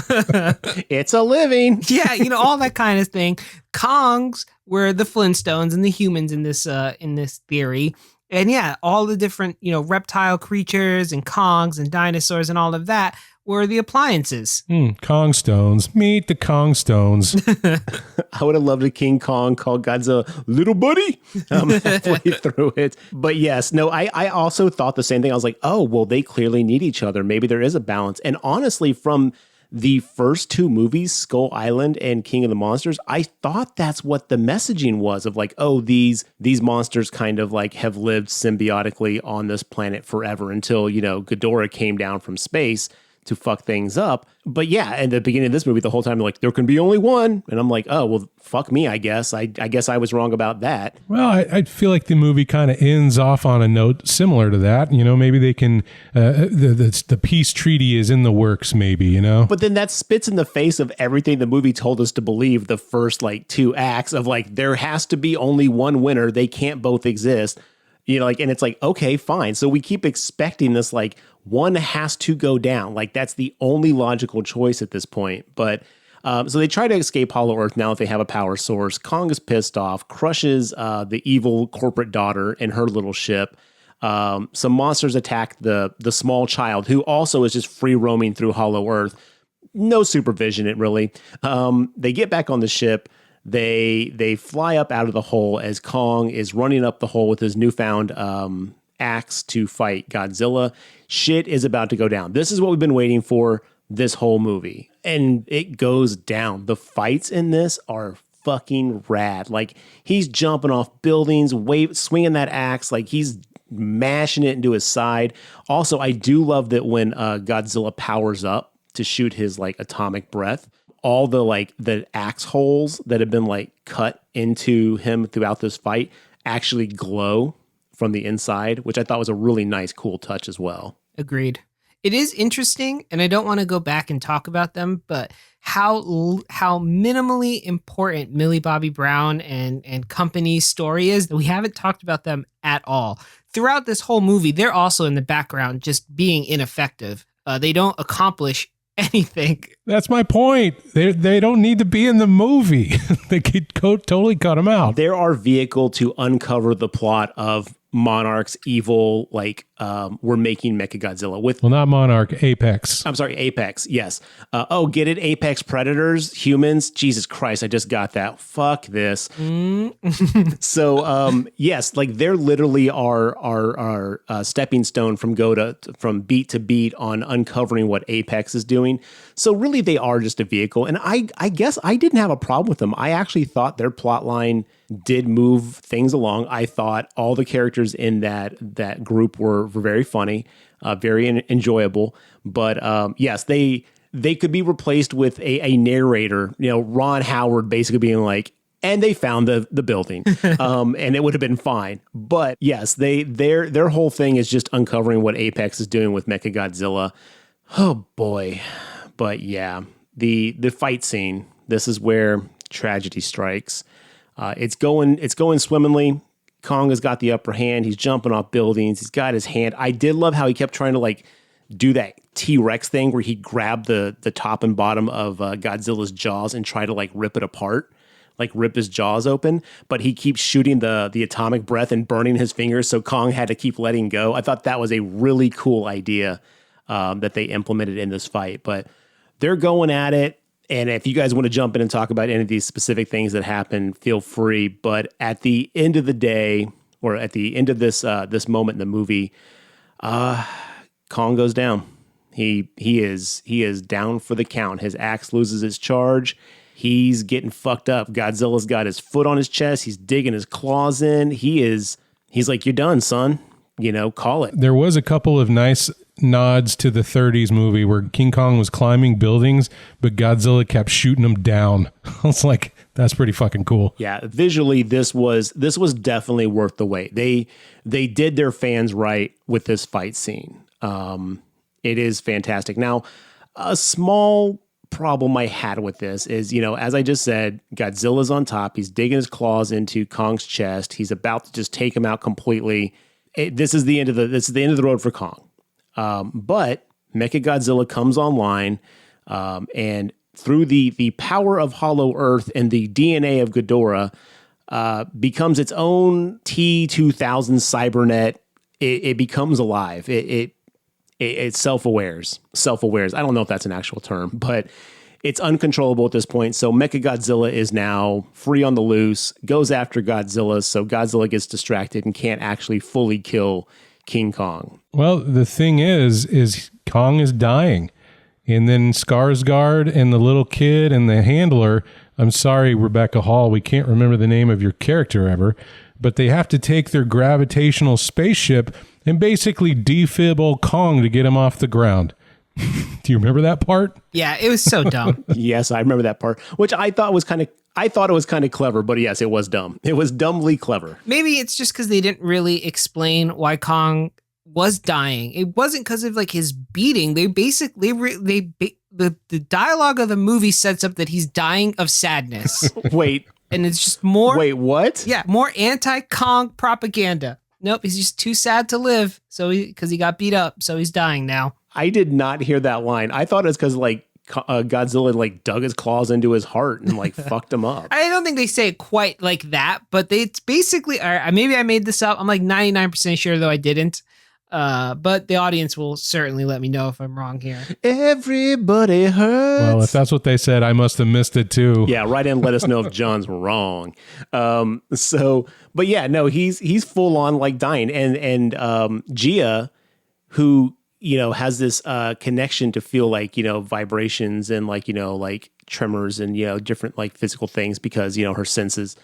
It's a living. Yeah, all that kind of thing. Kongs were the Flintstones and the humans in this theory. And yeah, all the different, reptile creatures and Kongs and dinosaurs and all of that were the appliances. Kong stones. Meet the Kong stones. I would have loved a King Kong called Godzilla little buddy halfway through it. But yes, no, I also thought the same thing. I was like, oh, well, they clearly need each other. Maybe there is a balance. And honestly, from the first two movies, Skull Island and King of the Monsters, I thought that's what the messaging was of like, oh, these monsters kind of like have lived symbiotically on this planet forever until, Ghidorah came down from space to fuck things up. But yeah, at the beginning of this movie, the whole time, like, there can be only one. And I'm like, oh, well, fuck me, I guess. I guess I was wrong about that. Well, I feel like the movie kind of ends off on a note similar to that. Maybe they can, the peace treaty is in the works, maybe, But then that spits in the face of everything the movie told us to believe the first, like, two acts of, like, there has to be only one winner. They can't both exist. And it's like, okay, fine. So we keep expecting this, like, one has to go down. Like, that's the only logical choice at this point. But so they try to escape Hollow Earth now that they have a power source. Kong is pissed off, crushes the evil corporate daughter in her little ship. Some monsters attack the small child, who also is just free roaming through Hollow Earth. No supervision, it really. They get back on the ship. They fly up out of the hole as Kong is running up the hole with his newfound axe to fight Godzilla. Shit is about to go down. This is what we've been waiting for this whole movie. And it goes down. The fights in this are fucking rad. Like, he's jumping off buildings, swinging that axe, like he's mashing it into his side. Also, I do love that when Godzilla powers up to shoot his like atomic breath, all the axe holes that have been like cut into him throughout this fight actually glow from the inside, which I thought was a really nice, cool touch as well. Agreed. It is interesting, and I don't want to go back and talk about them, but how minimally important Millie Bobby Brown and company's story is that we haven't talked about them at all. Throughout this whole movie, they're also in the background just being ineffective. They don't accomplish anything. That's my point. They don't need to be in the movie. They could totally cut them out. They're our vehicle to uncover the plot of Monarch's evil, we're making Mechagodzilla with... Well, not Monarch, Apex. I'm sorry, Apex, yes. Get it? Apex predators, humans? Jesus Christ, I just got that. Fuck this. So, yes, like they're literally our stepping stone from beat to beat on uncovering what Apex is doing. So really, they are just a vehicle. And I guess I didn't have a problem with them. I actually thought their plot line did move things along. I thought all the characters in that group were very funny, very enjoyable. But yes, they could be replaced with a narrator, Ron Howard basically being like, and they found the building, and it would have been fine. But yes, their whole thing is just uncovering what Apex is doing with Mechagodzilla. Oh boy. But yeah, the fight scene, this is where tragedy strikes. It's going swimmingly. Kong has got the upper hand. He's jumping off buildings. He's got his hand. I did love how he kept trying to like do that T-Rex thing where he grabbed the top and bottom of Godzilla's jaws and try to like rip it apart, like rip his jaws open, but he keeps shooting the atomic breath and burning his fingers, so Kong had to keep letting go. I thought that was a really cool idea that they implemented in this fight, but they're going at it. And if you guys want to jump in and talk about any of these specific things that happen, feel free. But at the end of the day, or at the end of this moment in the movie, Kong goes down. He is down for the count. His axe loses its charge. He's getting fucked up. Godzilla's got his foot on his chest. He's digging his claws in. He's like, you're done, son. Call it. There was a couple of nice nods to the 30s movie where King Kong was climbing buildings, but Godzilla kept shooting him down. I was like, that's pretty fucking cool. Yeah, visually, this was definitely worth the wait. They did their fans right with this fight scene. It is fantastic. Now, a small problem I had with this is, as I just said, Godzilla's on top. He's digging his claws into Kong's chest. He's about to just take him out completely. This is the end of the road for Kong. But Mechagodzilla comes online, and through the power of Hollow Earth and the DNA of Ghidorah, becomes its own T-2000 cybernet. It becomes alive. It self-awares. I don't know if that's an actual term, but it's uncontrollable at this point. So Mechagodzilla is now free on the loose, goes after Godzilla. So Godzilla gets distracted and can't actually fully kill King Kong. Well, the thing is Kong is dying. And then Skarsgård and the little kid and the handler, I'm sorry, Rebecca Hall, we can't remember the name of your character ever, but they have to take their gravitational spaceship and basically defib old Kong to get him off the ground. Do you remember that part? Yeah, it was so dumb. Yes, I remember that part, which I thought it was kind of clever, but yes, it was dumb. It was dumbly clever. Maybe it's just because they didn't really explain why Kong was dying. It wasn't because of like his beating. They basically the dialogue of the movie sets up that he's dying of sadness. Wait. And it's just more. Wait, what? Yeah, more anti-Kong propaganda. Nope, he's just too sad to live. So because he got beat up, so he's dying now. I did not hear that line. I thought it was because like Godzilla like dug his claws into his heart and like fucked him up. I don't think they say it quite like that, but it's basically, maybe I made this up. I'm like 99% sure, though I didn't. But the audience will certainly let me know if I'm wrong here. Everybody hurts. Well, if that's what they said, I must have missed it too. Yeah, write in, let us know if John's wrong. But yeah, no, he's full on like dying. And Gia, who, has this connection to feel like, vibrations and like, like tremors and, different like physical things because, her senses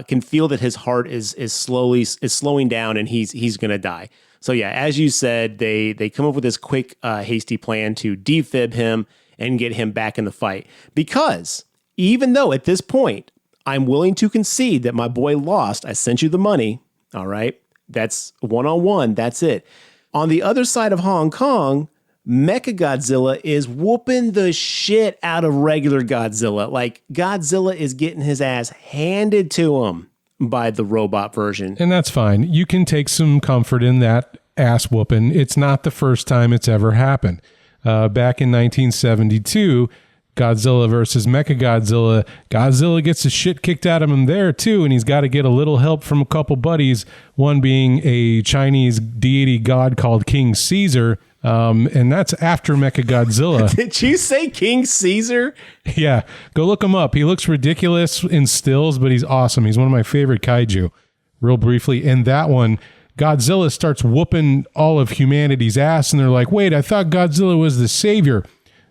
can feel that his heart is slowing down and he's going to die. So yeah, as you said, they come up with this quick, hasty plan to defib him and get him back in the fight. Because even though at this point, I'm willing to concede that my boy lost, I sent you the money, all right? That's one-on-one, that's it. On the other side of Hong Kong, Mechagodzilla is whooping the shit out of regular Godzilla. Like, Godzilla is getting his ass handed to him by the robot version. And that's fine. You can take some comfort in that ass whooping. It's not the first time it's ever happened. Back in 1972, Godzilla versus Mechagodzilla, Godzilla gets the shit kicked out of him there too, and he's got to get a little help from a couple buddies, one being a Chinese deity god called King Caesar, and that's after Mechagodzilla. Did you say King Caesar? Yeah, go look him up. He looks ridiculous in stills, but he's awesome. He's one of my favorite kaiju. Real briefly, in that one, Godzilla starts whooping all of humanity's ass, and they're like, wait, I thought Godzilla was the savior.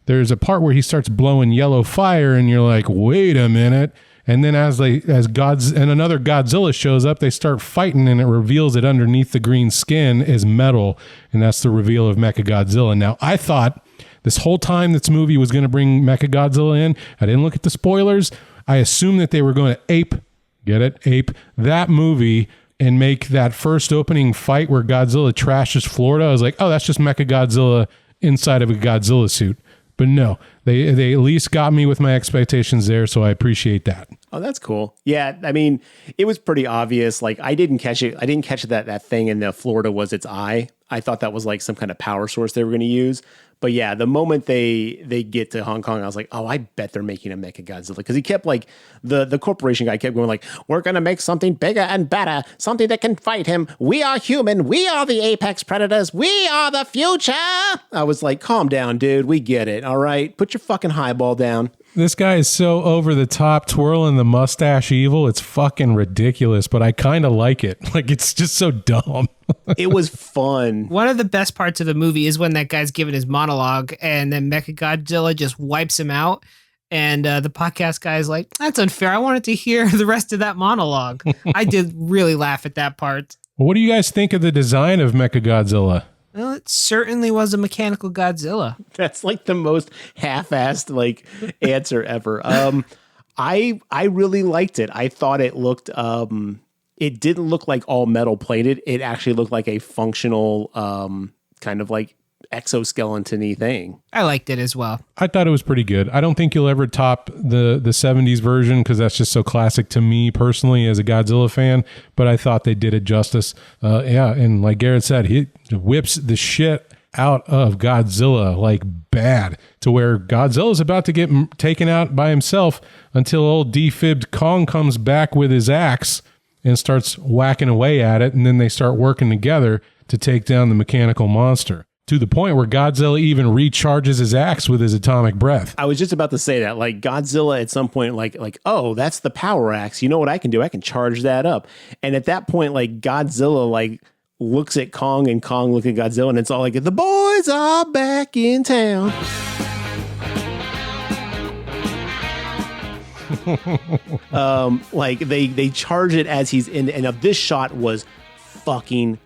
There's a part where he starts blowing yellow fire, and you're like, wait a minute. And then as another Godzilla shows up, they start fighting, and it reveals that underneath the green skin is metal, and that's the reveal of Mechagodzilla. Now, I thought this whole time this movie was going to bring Mechagodzilla in. I didn't look at the spoilers. I assumed that they were going to ape that movie and make that first opening fight where Godzilla trashes Florida. I was like, oh, that's just Mechagodzilla inside of a Godzilla suit. But no, they at least got me with my expectations there, so I appreciate that. Oh, that's cool. Yeah, I mean, it was pretty obvious. Like, I didn't catch it. I didn't catch that thing in the Florida was its eye. I thought that was like some kind of power source they were going to use. But yeah, the moment they get to Hong Kong, I was like, oh, I bet they're making a Mechagodzilla, because he kept like the corporation guy kept going like, we're gonna make something bigger and better, something that can fight him. We are human. We are the apex predators. We are the future. I was like, calm down, dude. We get it. All right, put your fucking highball down. This guy is so over the top, twirling the mustache evil. It's fucking ridiculous, but I kind of like it. Like, it's just so dumb. It was fun. One of the best parts of the movie is when that guy's giving his monologue and then Mechagodzilla just wipes him out. And the podcast guy is like, that's unfair. I wanted to hear the rest of that monologue. I did really laugh at that part. What do you guys think of the design of Mechagodzilla? Well, it certainly was a mechanical Godzilla. That's like the most half-assed like answer ever. I really liked it. I thought it looked it didn't look like all metal plated. It actually looked like a functional kind of like exoskeleton-y thing. I liked it as well. I thought it was pretty good. I don't think you'll ever top the 70s version because that's just so classic to me personally as a Godzilla fan, but I thought they did it justice. Yeah, and like Garrett said, he whips the shit out of Godzilla like bad, to where Godzilla's about to get taken out by himself until old defibbed Kong comes back with his axe and starts whacking away at it, and then they start working together to take down the mechanical monster, to the point where Godzilla even recharges his axe with his atomic breath. I was just about to say that, like Godzilla at some point, like, oh, that's the power axe. You know what I can do? I can charge that up. And at that point, like Godzilla, like looks at Kong and Kong looks at Godzilla, and it's all like, the boys are back in town. Like they charge it as he's in, and this shot was fucking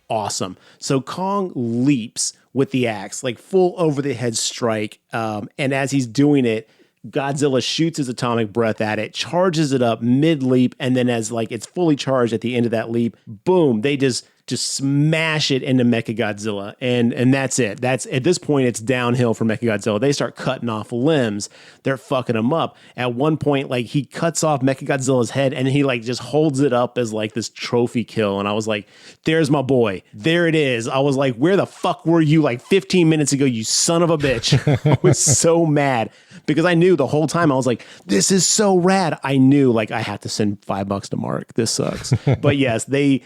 awesome. So Kong leaps with the axe, like full over the head strike. And as he's doing it, Godzilla shoots his atomic breath at it, charges it up mid leap. And then as like it's fully charged at the end of that leap, boom, they just smash it into Mechagodzilla. And that's it. That's at this point, it's downhill for Mechagodzilla. They start cutting off limbs. They're fucking him up. At one point, like he cuts off Mechagodzilla's head and he like just holds it up as like this trophy kill. And I was like, there's my boy. There it is. I was like, where the fuck were you like 15 minutes ago, you son of a bitch? I was so mad because I knew the whole time I was like, this is so rad. I knew like I have to send $5 to Mark. This sucks. But yes, they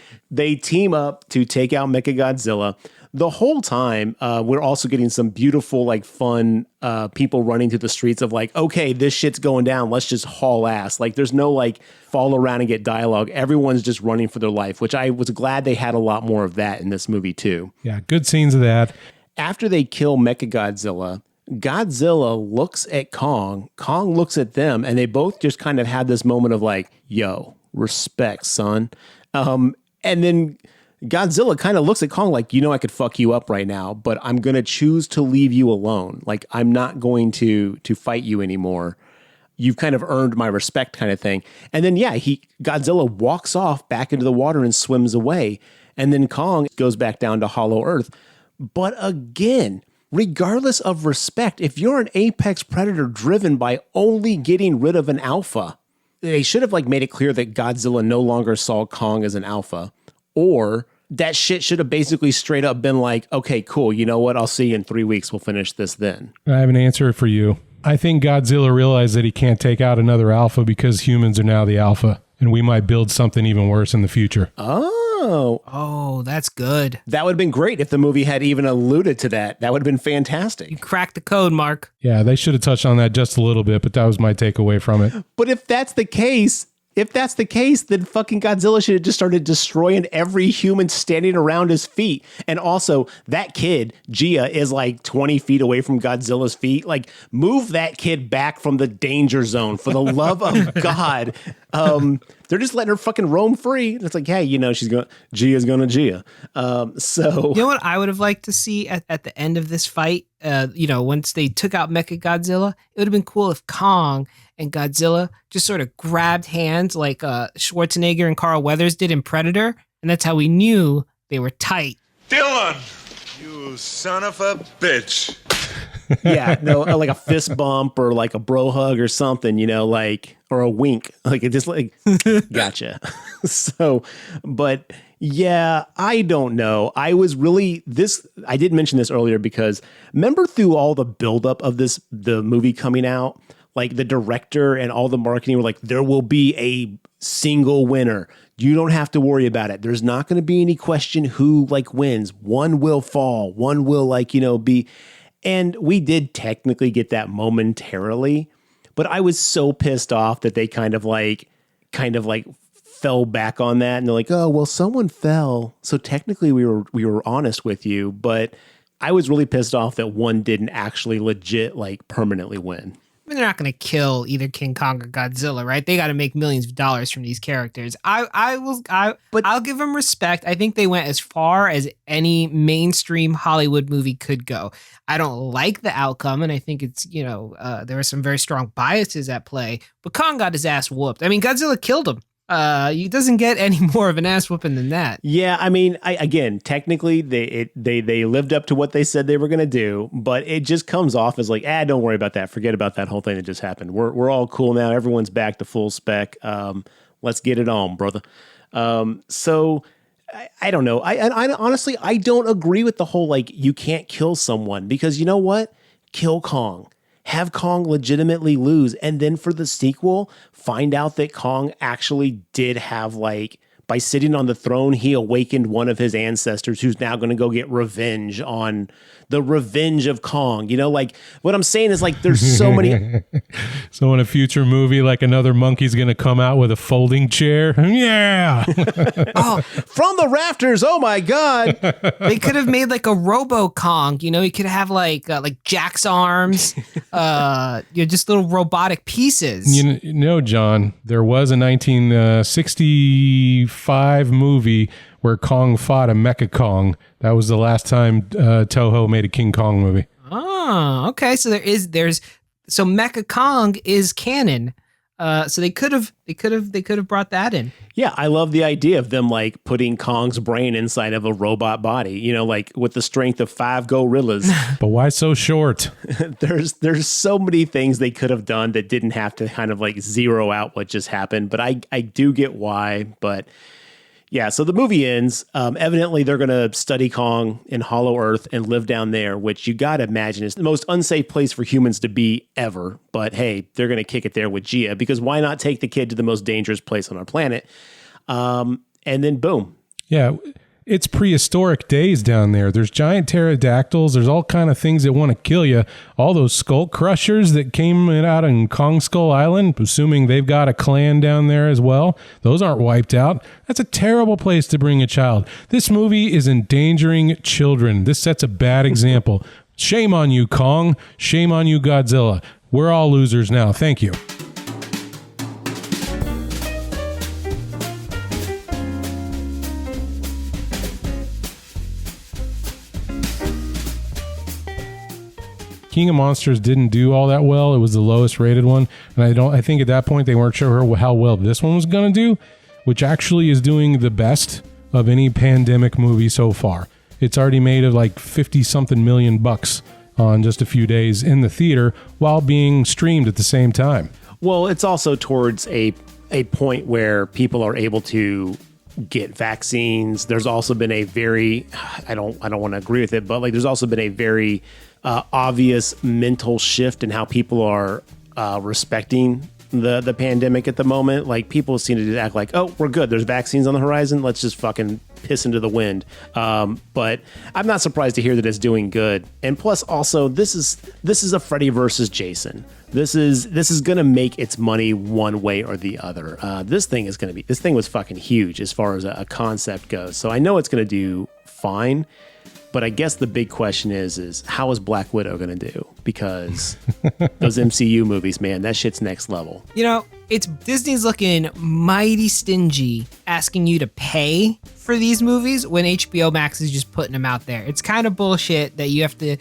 team up to take out Mechagodzilla. The whole time, we're also getting some beautiful, like, fun people running through the streets of like, okay, this shit's going down. Let's just haul ass. Like, there's no like fall around and get dialogue. Everyone's just running for their life, which I was glad they had a lot more of that in this movie too. Yeah, good scenes of that. After they kill Mechagodzilla, Godzilla looks at Kong. Kong looks at them, and they both just kind of had this moment of like, yo, respect, son. And then Godzilla kind of looks at Kong like, you know, I could fuck you up right now, but I'm going to choose to leave you alone. Like, I'm not going to fight you anymore. You've kind of earned my respect kind of thing. And then, yeah, Godzilla walks off back into the water and swims away. And then Kong goes back down to Hollow Earth. But again, regardless of respect, if you're an apex predator driven by only getting rid of an alpha, they should have like made it clear that Godzilla no longer saw Kong as an alpha. Or that shit should have basically straight up been like, okay, cool. You know what? I'll see you in 3 weeks. We'll finish this then. I have an answer for you. I think Godzilla realized that he can't take out another alpha because humans are now the alpha, and we might build something even worse in the future. Oh, that's good. That would have been great if the movie had even alluded to that. That would have been fantastic. You cracked the code, Mark. Yeah, they should have touched on that just a little bit, but that was my takeaway from it. But if that's the case, then fucking Godzilla should have just started destroying every human standing around his feet. And also, that kid, Gia, is like 20 feet away from Godzilla's feet. Like, move that kid back from the danger zone, for the love of God. They're just letting her fucking roam free. It's like, hey, you know, Gia's gonna Gia. So, you know what I would have liked to see at the end of this fight? You know, once they took out Mechagodzilla, it would have been cool if Kong and Godzilla just sort of grabbed hands like Schwarzenegger and Carl Weathers did in Predator. And that's how we knew they were tight. Dylan, you son of a bitch. yeah, no, like a fist bump or like a bro hug or something, you know, like, or a wink. Like, it just like, gotcha. So, but Yeah, I don't know. I did mention this earlier because remember through all the buildup of the movie coming out, like the director and all the marketing were like, there will be a single winner. You don't have to worry about it. There's not going to be any question who like wins. One will fall. One will be. And we did technically get that momentarily, but I was so pissed off that they kind of like fell back on that. And they're like, oh, well, someone fell. So technically we were honest with you, but I was really pissed off that one didn't actually legit like permanently win. I mean, they're not going to kill either King Kong or Godzilla, right? They got to make millions of dollars from these characters. I'll give them respect. I think they went as far as any mainstream Hollywood movie could go. I don't like the outcome, and I think it's, there were some very strong biases at play, but Kong got his ass whooped. I mean, Godzilla killed him. He doesn't get any more of an ass whooping than that. Yeah, I mean, technically they lived up to what they said they were going to do, but it just comes off as like, don't worry about that. Forget about that whole thing that just happened. We're all cool now. Everyone's back to full spec. Let's get it on, brother. So I don't know. I honestly, I don't agree with the whole like you can't kill someone, because you know what? Kill Kong. Have Kong legitimately lose, and then for the sequel, find out that Kong actually did have, like, by sitting on the throne, he awakened one of his ancestors who's now going to go get revenge on the revenge of Kong. Like, what I'm saying is, like, there's so many. So in a future movie, like, another monkey's going to come out with a folding chair. Yeah. Oh, from the rafters. Oh my God. They could have made like a Robo Kong, he could have like Jack's arms, just little robotic pieces. John, there was a 1965 movie where Kong fought a Mecha Kong. That was the last time Toho made a King Kong movie. Oh, okay. So so Mecha Kong is canon. So they could have brought that in. Yeah, I love the idea of them like putting Kong's brain inside of a robot body, like with the strength of 5 gorillas. But why so short? There's so many things they could have done that didn't have to kind of like zero out what just happened. But I do get why. But yeah, so the movie ends. Evidently, they're going to study Kong in Hollow Earth and live down there, which you got to imagine is the most unsafe place for humans to be ever. But hey, they're going to kick it there with Gia, because why not take the kid to the most dangerous place on our planet? And then boom. Yeah, it's prehistoric days down there. There's giant pterodactyls. There's all kind of things that want to kill you. All those skull crushers that came out in Kong Skull Island, assuming they've got a clan down there as well. Those aren't wiped out. That's a terrible place to bring a child. This movie is endangering children. This sets a bad example. Shame on you, Kong. Shame on you, Godzilla. We're all losers now. Thank you. King of Monsters didn't do all that well. It was the lowest rated one. And I think at that point they weren't sure how well this one was going to do, which actually is doing the best of any pandemic movie so far. It's already made of like 50 something million bucks on just a few days in the theater while being streamed at the same time. Well, it's also towards a point where people are able to get vaccines. There's also been a very, I don't want to agree with it, but like there's also been a very obvious mental shift in how people are respecting the pandemic at the moment. Like people seem to act like, oh, we're good. There's vaccines on the horizon. Let's just fucking piss into the wind. But I'm not surprised to hear that it's doing good. And plus also this is a Freddy versus Jason. This is going to make its money one way or the other. This thing was fucking huge as far as a concept goes. So I know it's going to do fine. But I guess the big question is how is Black Widow going to do? Because those MCU movies, man, that shit's next level. It's Disney's looking mighty stingy asking you to pay for these movies when HBO Max is just putting them out there. It's kind of bullshit that you have to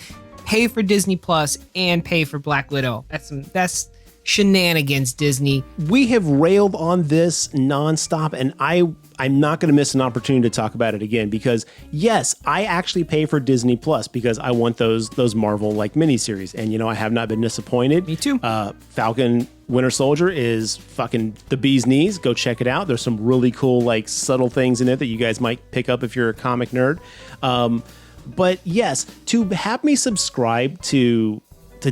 pay for Disney Plus and pay for Black Widow. That's shenanigans, Disney. We have railed on this nonstop, and I I'm not going to miss an opportunity to talk about it again because, yes, I actually pay for Disney Plus because I want those Marvel-like miniseries. And, I have not been disappointed. Me too. Falcon Winter Soldier is fucking the bee's knees. Go check it out. There's some really cool, subtle things in it that you guys might pick up if you're a comic nerd. But, yes, to have me subscribe to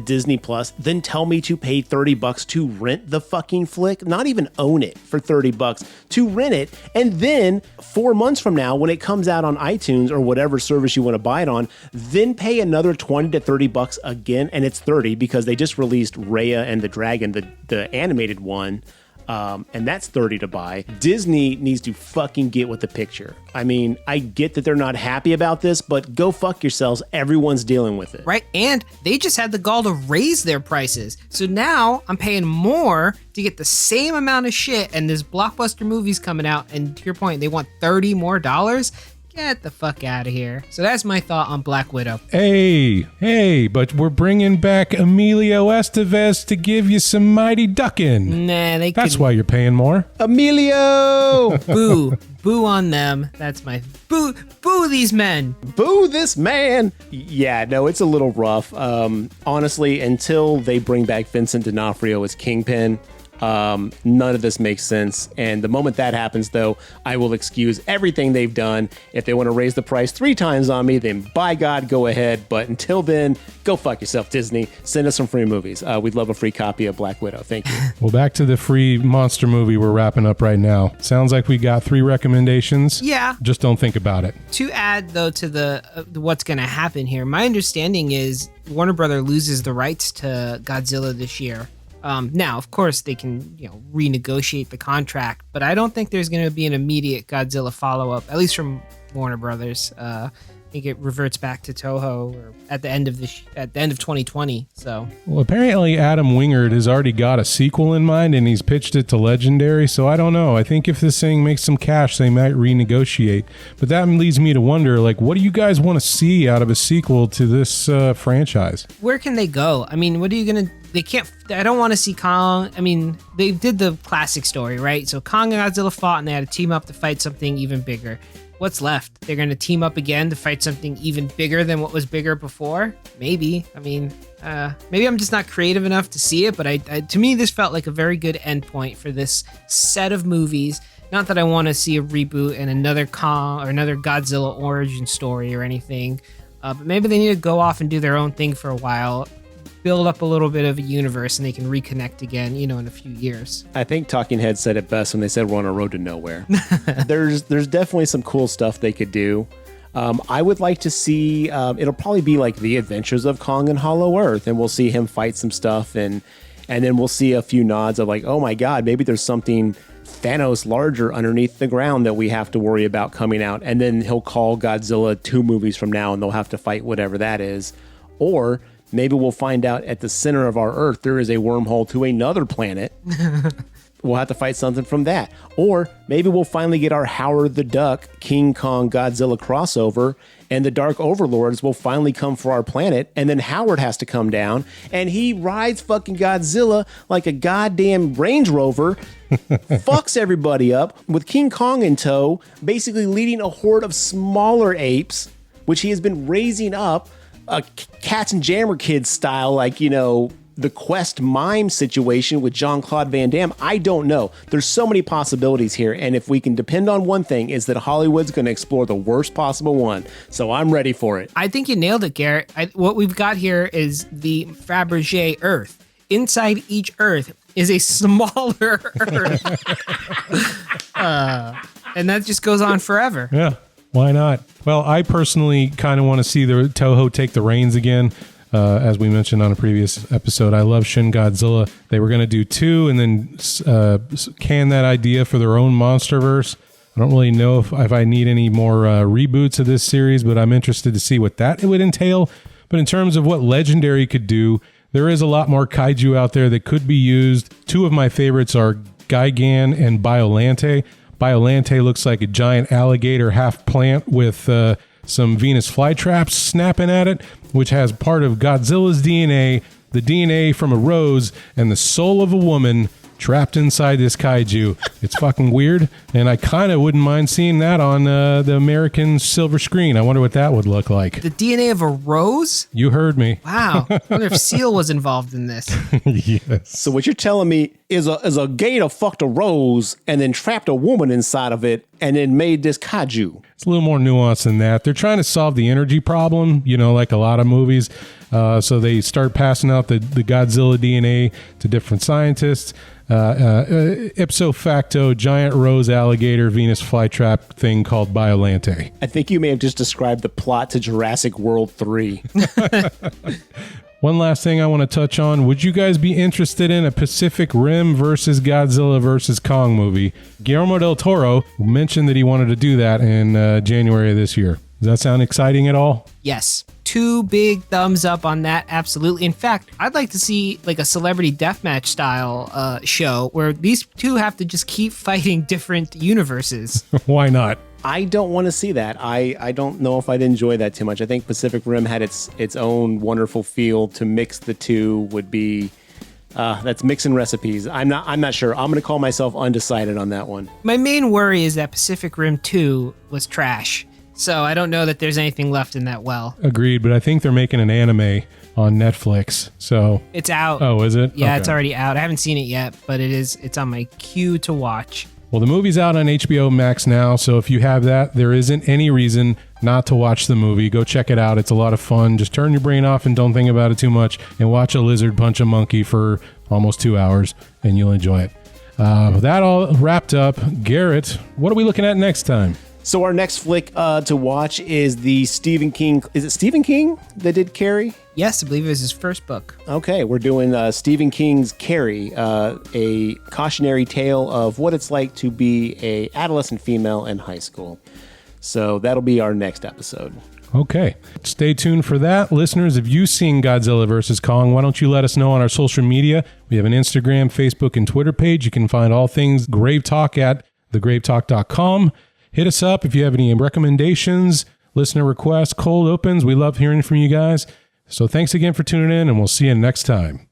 Disney Plus, then tell me to pay $30 to rent the fucking flick, not even own it for $30 to rent it. And then 4 months from now, when it comes out on iTunes or whatever service you want to buy it on, then pay another $20 to $30 again. And it's 30 because they just released Raya and the Dragon, the animated one. And that's 30 to buy. Disney needs to fucking get with the picture. I mean, I get that they're not happy about this, but go fuck yourselves. Everyone's dealing with it. Right? And they just had the gall to raise their prices. So now I'm paying more to get the same amount of shit, and this blockbuster movie's coming out, and to your point, they want $30 more. Get the fuck out of here. So that's my thought on Black Widow. Hey, but we're bringing back Emilio Estevez to give you some mighty ducking. Nah, That's why you're paying more. Emilio! Boo on them. That's my boo these men. Boo this man. Yeah, no, it's a little rough. Honestly, until they bring back Vincent D'Onofrio as Kingpin, none of this makes sense. And the moment that happens, though, I will excuse everything they've done. If they want to raise the price 3 times on me, then by God, go ahead. But until then, go fuck yourself, Disney. Send us some free movies. We'd love a free copy of Black Widow. Thank you. Well, back to the free monster movie we're wrapping up right now. Sounds like we got 3 recommendations. Yeah. Just don't think about it. To add, though, to the what's going to happen here, my understanding is Warner Brother loses the rights to Godzilla this year. Now, of course, they can renegotiate the contract, but I don't think there's going to be an immediate Godzilla follow-up, at least from Warner Brothers. I think it reverts back to Toho or at the end of 2020. So, well, apparently Adam Wingard has already got a sequel in mind, and he's pitched it to Legendary. So I don't know. I think if this thing makes some cash, they might renegotiate. But that leads me to wonder, what do you guys want to see out of a sequel to this franchise? Where can they go? I mean, what are you gonna? They can't. I don't want to see Kong. I mean, they did the classic story, right? So Kong and Godzilla fought, and they had to team up to fight something even bigger. What's left? They're going to team up again to fight something even bigger than what was bigger before? Maybe. I mean, maybe I'm just not creative enough to see it, but to me, this felt like a very good endpoint for this set of movies. Not that I want to see a reboot and another Kong or another Godzilla origin story or anything, but maybe they need to go off and do their own thing for a while, build up a little bit of a universe, and they can reconnect again, in a few years. I think Talking Heads said it best when they said we're on a road to nowhere. There's definitely some cool stuff they could do. I would like to see, it'll probably be like the adventures of Kong and Hollow Earth, and we'll see him fight some stuff, and then we'll see a few nods of oh my God, maybe there's something Thanos larger underneath the ground that we have to worry about coming out, and then he'll call Godzilla 2 movies from now, and they'll have to fight whatever that is. Or maybe we'll find out at the center of our Earth, there is a wormhole to another planet. We'll have to fight something from that. Or maybe we'll finally get our Howard the Duck, King Kong, Godzilla crossover, and the Dark Overlords will finally come for our planet, and then Howard has to come down, and he rides fucking Godzilla like a goddamn Range Rover, fucks everybody up, with King Kong in tow, basically leading a horde of smaller apes, which he has been raising up, a Cats and Jammer Kids style, the Quest mime situation with Jean-Claude Van Damme. I don't know. There's so many possibilities here, and if we can depend on one thing, is that Hollywood's going to explore the worst possible one. So I'm ready for it. I think you nailed it, Garrett. What we've got here is the Fabergé Earth. Inside each Earth is a smaller Earth. And that just goes on forever. Yeah. Why not? Well, I personally kind of want to see the Toho take the reins again. As we mentioned on a previous episode, I love Shin Godzilla. They were going to do 2 and then can that idea for their own MonsterVerse. I don't really know if I need any more reboots of this series, but I'm interested to see what that would entail. But in terms of what Legendary could do, there is a lot more kaiju out there that could be used. 2 of my favorites are Gigan and Biolante. Biolante looks like a giant alligator half plant with some Venus flytraps snapping at it, which has part of Godzilla's DNA, the DNA from a rose, and the soul of a woman trapped inside this kaiju. It's fucking weird, and I kind of wouldn't mind seeing that on the American silver screen. I wonder what that would look like. The DNA of a rose? You heard me. Wow. I wonder if Seal was involved in this. Yes. So what you're telling me is a gator fucked a rose and then trapped a woman inside of it and then made this kaiju. It's a little more nuanced than that. They're trying to solve the energy problem, like a lot of movies. So they start passing out the Godzilla DNA to different scientists. Ipso facto, giant rose alligator Venus flytrap thing called Biolante. I think you may have just described the plot to Jurassic World 3. One last thing I want to touch on. Would you guys be interested in a Pacific Rim versus Godzilla versus Kong movie? Guillermo del Toro mentioned that he wanted to do that in January of this year. Does that sound exciting at all? Yes. 2 big thumbs up on that. Absolutely. In fact, I'd like to see like a celebrity deathmatch style show where these two have to just keep fighting different universes. Why not? I don't want to see that. I don't know if I'd enjoy that too much. I think Pacific Rim had its own wonderful feel. To mix the two would be that's mixing recipes. I'm not sure. I'm going to call myself undecided on that one. My main worry is that Pacific Rim 2 was trash. So I don't know that there's anything left in that well. Agreed, but I think they're making an anime on Netflix. So it's out. Oh, is it? Yeah, Okay. It's already out. I haven't seen it yet, but it's on my queue to watch. Well, the movie's out on HBO Max now, so if you have that, there isn't any reason not to watch the movie. Go check it out. It's a lot of fun. Just turn your brain off and don't think about it too much, and watch a lizard punch a monkey for almost 2 hours, and you'll enjoy it. That all wrapped up. Garrett, what are we looking at next time? So our next flick to watch is the Stephen King. Is it Stephen King that did Carrie? Yes, I believe it was his first book. Okay, we're doing Stephen King's Carrie, a cautionary tale of what it's like to be a adolescent female in high school. So that'll be our next episode. Okay. Stay tuned for that. Listeners, if you've seen Godzilla vs. Kong, why don't you let us know on our social media? We have an Instagram, Facebook, and Twitter page. You can find all things GraveTalk at thegravetalk.com. Hit us up if you have any recommendations, listener requests, cold opens. We love hearing from you guys. So thanks again for tuning in, and we'll see you next time.